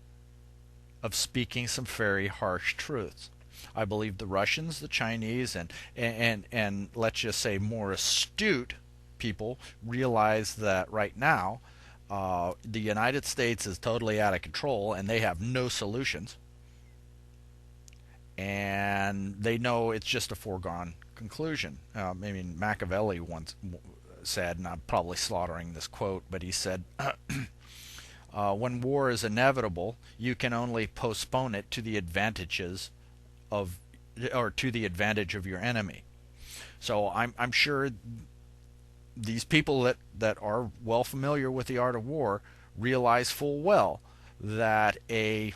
of speaking some very harsh truths. I believe the Russians, the Chinese, and let's just say more astute people realize that right now The United States is totally out of control, and they have no solutions. And they know it's just a foregone conclusion. I mean, Machiavelli once said, and I'm probably slaughtering this quote, but he said, when war is inevitable, you can only postpone it to the advantages of, or to the advantage of your enemy. So I'm sure these people that are well familiar with the art of war realize full well that a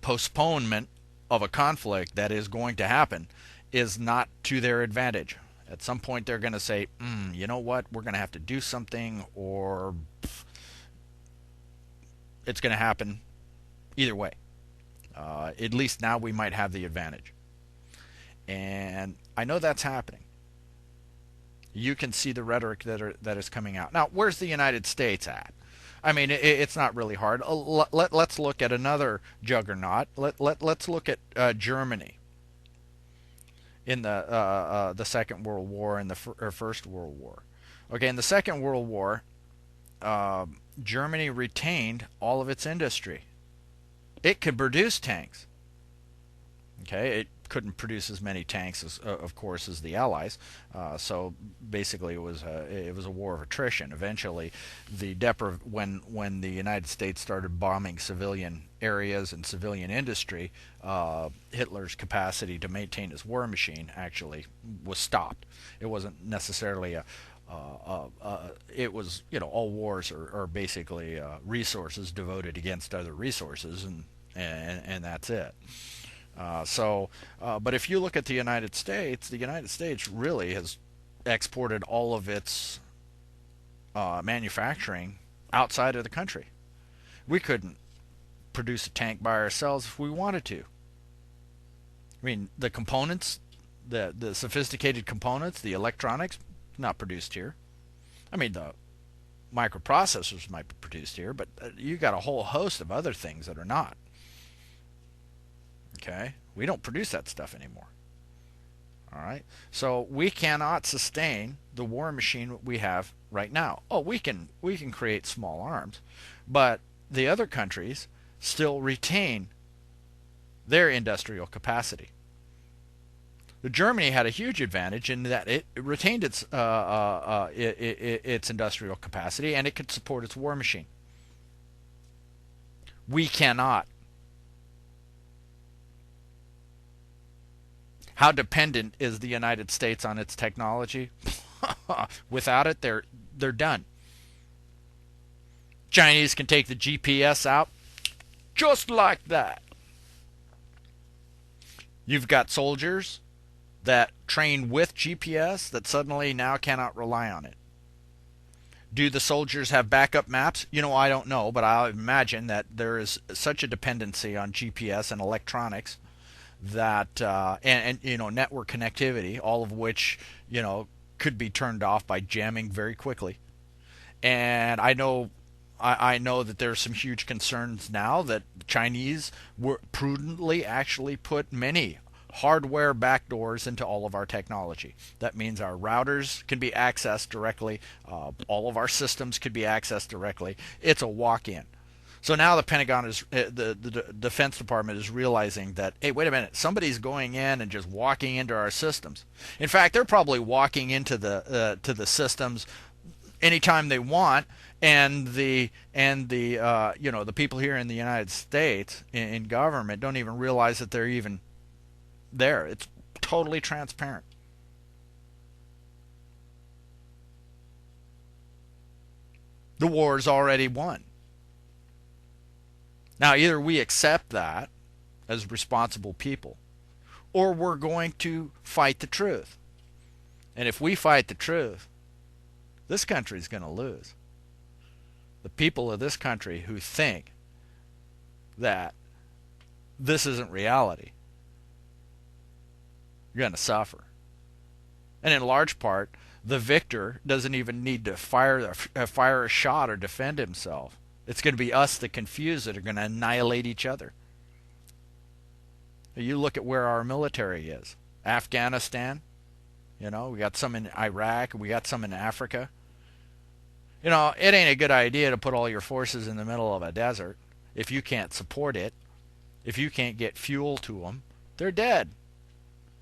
postponement of a conflict that is going to happen is not to their advantage. At some point they're going to say, you know what, we're going to have to do something, or it's going to happen either way. At least now we might have the advantage. And I know that's happening. You can see the rhetoric that is coming out. Now, where's the United States at? I mean, it's not really hard. Let's look at another juggernaut. Let's look at Germany in the Second World War and the First World War. Okay, in the Second World War, Germany retained all of its industry. It could produce tanks. Okay, it couldn't produce as many tanks as, of course, as the Allies. So basically, it was a war of attrition. Eventually, when the United States started bombing civilian areas and civilian industry, Hitler's capacity to maintain his war machine actually was stopped. It wasn't necessarily it was, all wars are basically resources devoted against other resources, and that's it. But if you look at the United States really has exported all of its manufacturing outside of the country. We couldn't produce a tank by ourselves if we wanted to. I mean, the components, the sophisticated components, the electronics, not produced here. I mean, the microprocessors might be produced here, but you got a whole host of other things that are not. Okay, we don't produce that stuff anymore. All right, so we cannot sustain the war machine we have right now. Oh, we can create small arms, but the other countries still retain their industrial capacity. Germany had a huge advantage in that it retained its industrial capacity, and it could support its war machine. We cannot. How dependent is the United States on its technology? Without it, they're done. Chinese can take the GPS out just like that. You've got soldiers that train with GPS that suddenly now cannot rely on it. Do the soldiers have backup maps? I don't know, but I imagine that there is such a dependency on GPS and electronics that and network connectivity, all of which could be turned off by jamming very quickly. And I know that there's some huge concerns now that the Chinese were prudently actually put many hardware backdoors into all of our technology. That means our routers can be accessed directly. All of our systems could be accessed directly. It's a walk-in. So now the Pentagon the Defense Department is realizing that, hey, wait a minute, somebody's going in and just walking into our systems. In fact, they're probably walking into the systems anytime they want, and the people here in the United States in government don't even realize that they're even there. It's totally transparent. The war's already won. Now, either we accept that as responsible people, or we're going to fight the truth. And if we fight the truth, this country is going to lose. The people of this country who think that this isn't reality, you're going to suffer. And in large part, the victor doesn't even need to fire a shot or defend himself. It's going to be us, the confused, that are going to annihilate each other. You look at where our military is. Afghanistan, we got some in Iraq, we got some in Africa. You know, it ain't a good idea to put all your forces in the middle of a desert if you can't support it, if you can't get fuel to them. They're dead.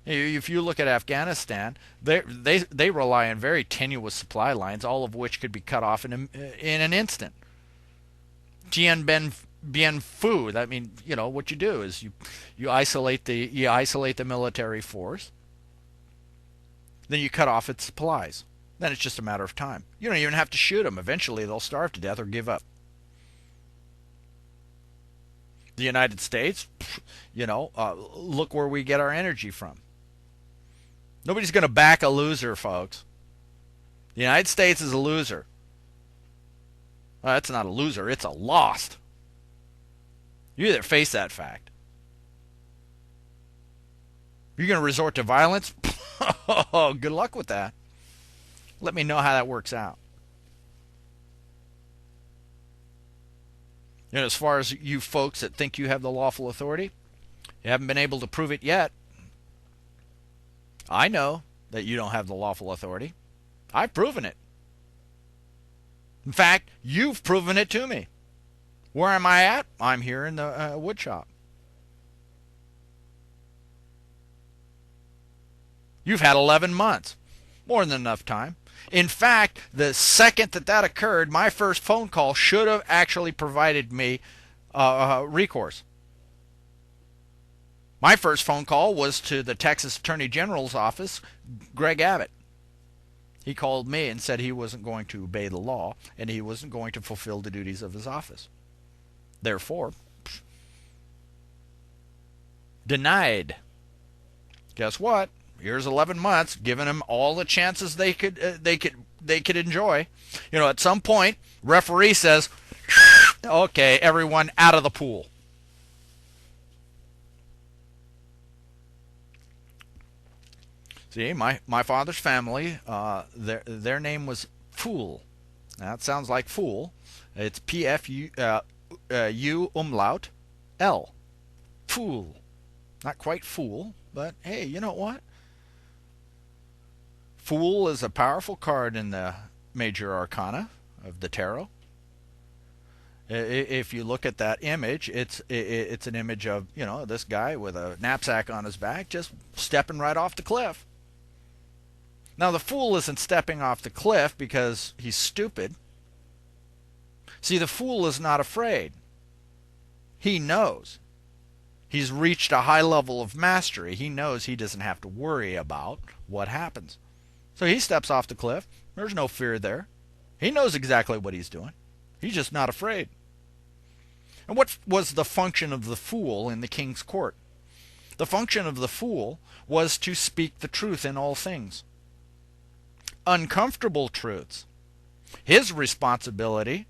If you look at Afghanistan, they rely on very tenuous supply lines, all of which could be cut off in an instant. Tien Bien Phu. I mean, you know what you do is you isolate the military force, then you cut off its supplies. Then it's just a matter of time. You don't even have to shoot them. Eventually, they'll starve to death or give up. The United States, look where we get our energy from. Nobody's going to back a loser, folks. The United States is a loser. Well, that's not a loser, it's a lost. You either face that fact. You're going to resort to violence? Oh, good luck with that. Let me know how that works out. And as far as you folks that think you have the lawful authority, you haven't been able to prove it yet. I know that you don't have the lawful authority. I've proven it. In fact, you've proven it to me. Where am I at? I'm here in the wood shop. You've had 11 months. More than enough time. In fact, the second that occurred, my first phone call should have actually provided me recourse. My first phone call was to the Texas Attorney General's office, Greg Abbott. He called me and said he wasn't going to obey the law and he wasn't going to fulfill the duties of his office. Therefore, denied. Guess what? Here's 11 months, giving them all the chances they could enjoy. You know, at some point, referee says, "Okay, everyone out of the pool." See, my father's family, their name was Fool. Now, it sounds like fool. It's P-F-U umlaut L. Fool. Not quite fool, but hey, you know what? Fool is a powerful card in the major arcana of the tarot. If you look at that image, it's an image of, this guy with a knapsack on his back just stepping right off the cliff. Now, the fool isn't stepping off the cliff because he's stupid. See, the fool is not afraid. He knows. He's reached a high level of mastery. He knows he doesn't have to worry about what happens. So he steps off the cliff. There's no fear there. He knows exactly what he's doing. He's just not afraid. And what was the function of the fool in the king's court? The function of the fool was to speak the truth in all things. Uncomfortable truths. His responsibility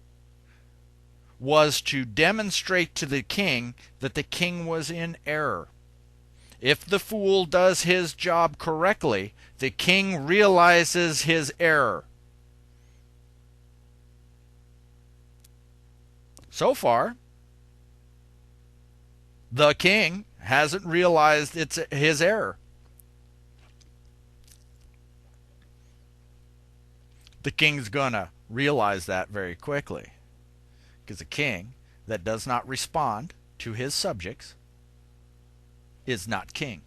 was to demonstrate to the king that the king was in error. If the fool does his job correctly, the king realizes his error. So far, the king hasn't realized his error. The king's going to realize that very quickly. Because a king that does not respond to his subjects is not king.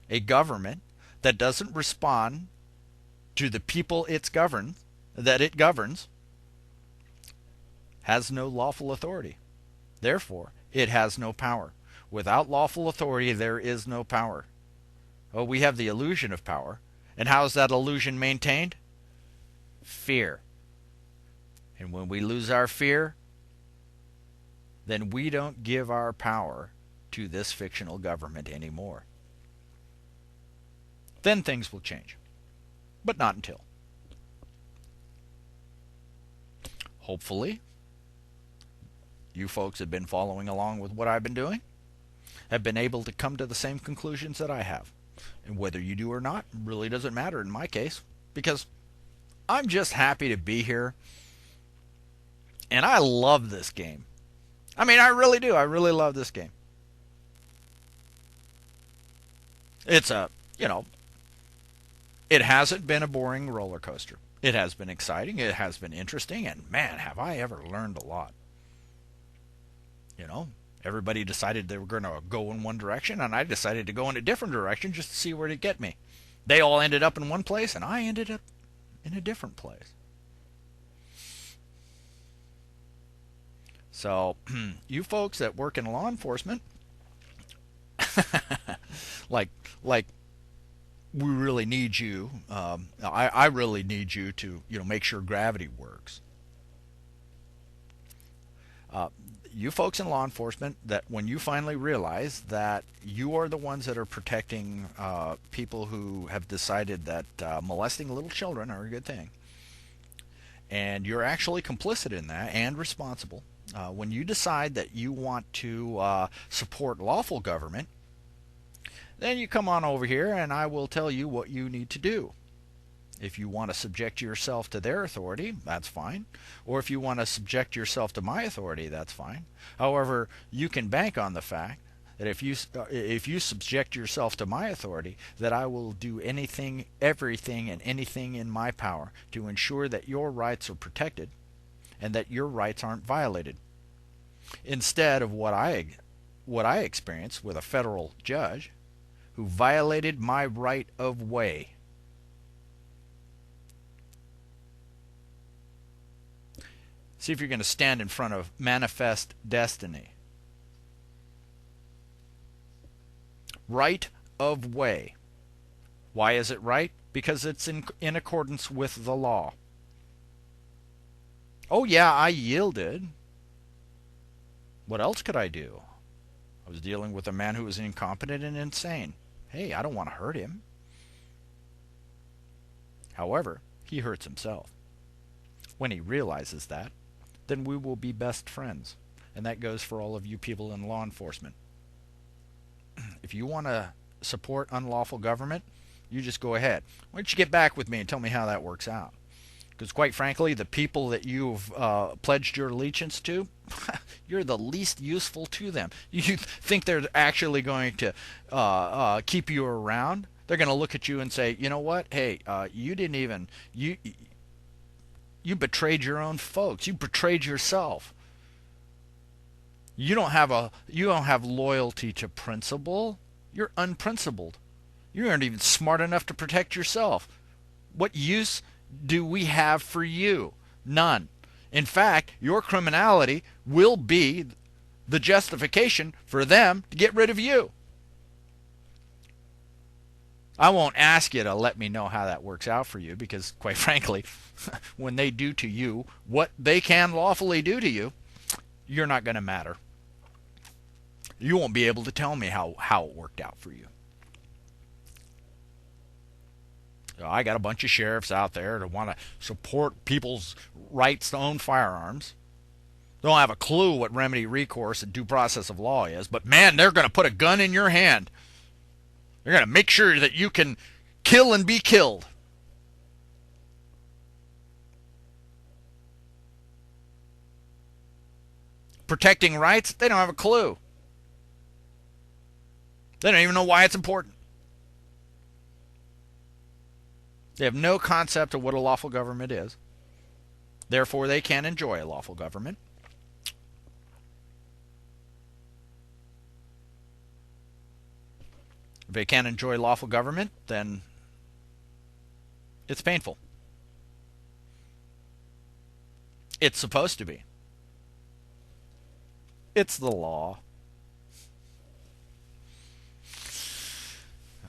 A government that doesn't respond to the people it governs has no lawful authority. Therefore, it has no power. Without lawful authority, there is no power. Oh, we have the illusion of power. And how is that illusion maintained? Fear. And when we lose our fear, then we don't give our power to this fictional government anymore. Then things will change. But not until. Hopefully, you folks have been following along with what I've been doing, have been able to come to the same conclusions that I have. And whether you do or not really doesn't matter in my case, because I'm just happy to be here. And I love this game. I mean, I really do. I really love this game. It's it hasn't been a boring roller coaster. It has been exciting. It has been interesting. And man, have I ever learned a lot. You know, everybody decided they were going to go in one direction, and I decided to go in a different direction just to see where it'd get me. They all ended up in one place, and I ended up in a different place. So, you folks that work in law enforcement, like like we really need you. I really need you to make sure gravity works. Uh, you folks in law enforcement, that when you finally realize that you are the ones that are protecting people who have decided that molesting little children are a good thing, and you're actually complicit in that and responsible. When you decide that you want to support lawful government, then you come on over here and I will tell you what you need to do. If you want to subject yourself to their authority, that's fine. Or if you want to subject yourself to my authority, that's fine. However, you can bank on the fact that if you subject yourself to my authority, that I will do anything, everything, and anything in my power to ensure that your rights are protected and that your rights aren't violated. Instead of what I experienced with a federal judge who violated my right of way. See if you're going to stand in front of manifest destiny. Right of way. Why is it right? Because it's in accordance with the law. Oh yeah, I yielded. What else could I do? I was dealing with a man who was incompetent and insane. Hey, I don't want to hurt him. However, he hurts himself. When he realizes that, then we will be best friends. And that goes for all of you people in law enforcement. If you want to support unlawful government, you just go ahead. Why don't you get back with me and tell me how that works out? Because quite frankly, the people that you've pledged your allegiance to, you're the least useful to them. You think they're actually going to keep you around? They're going to look at you and say, you know what? Hey, you didn't even you betrayed your own folks. You betrayed yourself. You don't have loyalty to principle. You're unprincipled. You aren't even smart enough to protect yourself. What use do we have for you? None. In fact, your criminality will be the justification for them to get rid of you. I won't ask you to let me know how that works out for you, because quite frankly, when they do to you what they can lawfully do to you, you're not going to matter. You won't be able to tell me how it worked out for you. So I got a bunch of sheriffs out there that want to support people's rights to own firearms. They don't have a clue what remedy, recourse, and due process of law is, but man, they're going to put a gun in your hand. They're going to make sure that you can kill and be killed. Protecting rights, they don't have a clue. They don't even know why it's important. They have no concept of what a lawful government is. Therefore, they can't enjoy a lawful government. If they can't enjoy lawful government, then it's painful. It's supposed to be. It's the law.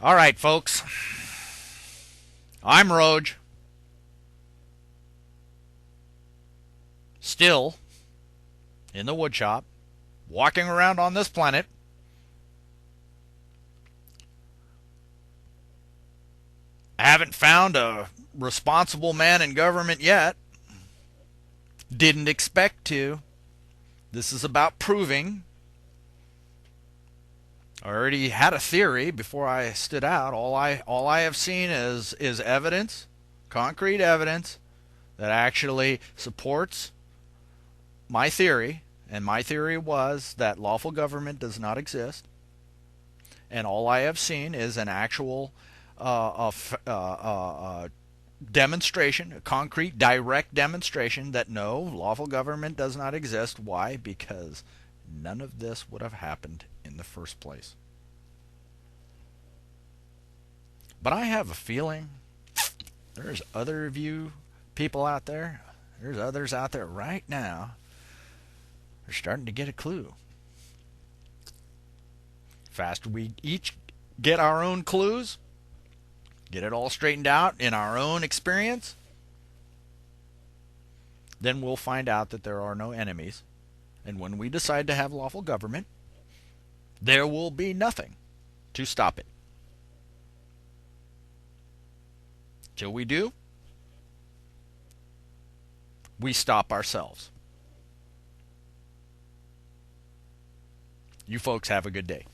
All right, folks. I'm Roage. Still in the woodshop, walking around on this planet. I haven't found a responsible man in government yet. Didn't expect to. This is about proving. I already had a theory before I stood out. All I have seen is evidence, concrete evidence, that actually supports my theory. And my theory was that lawful government does not exist. And all I have seen is an actual demonstration, a concrete, direct demonstration that no, lawful government does not exist. Why? Because none of this would have happened in the first place. But I have a feeling there's other of you people out there, there's others out there right now, they're starting to get a clue. Faster we each get our own clues, get it all straightened out in our own experience, then we'll find out that there are no enemies. And when we decide to have lawful government, there will be nothing to stop it. Till we do, we stop ourselves. You folks have a good day.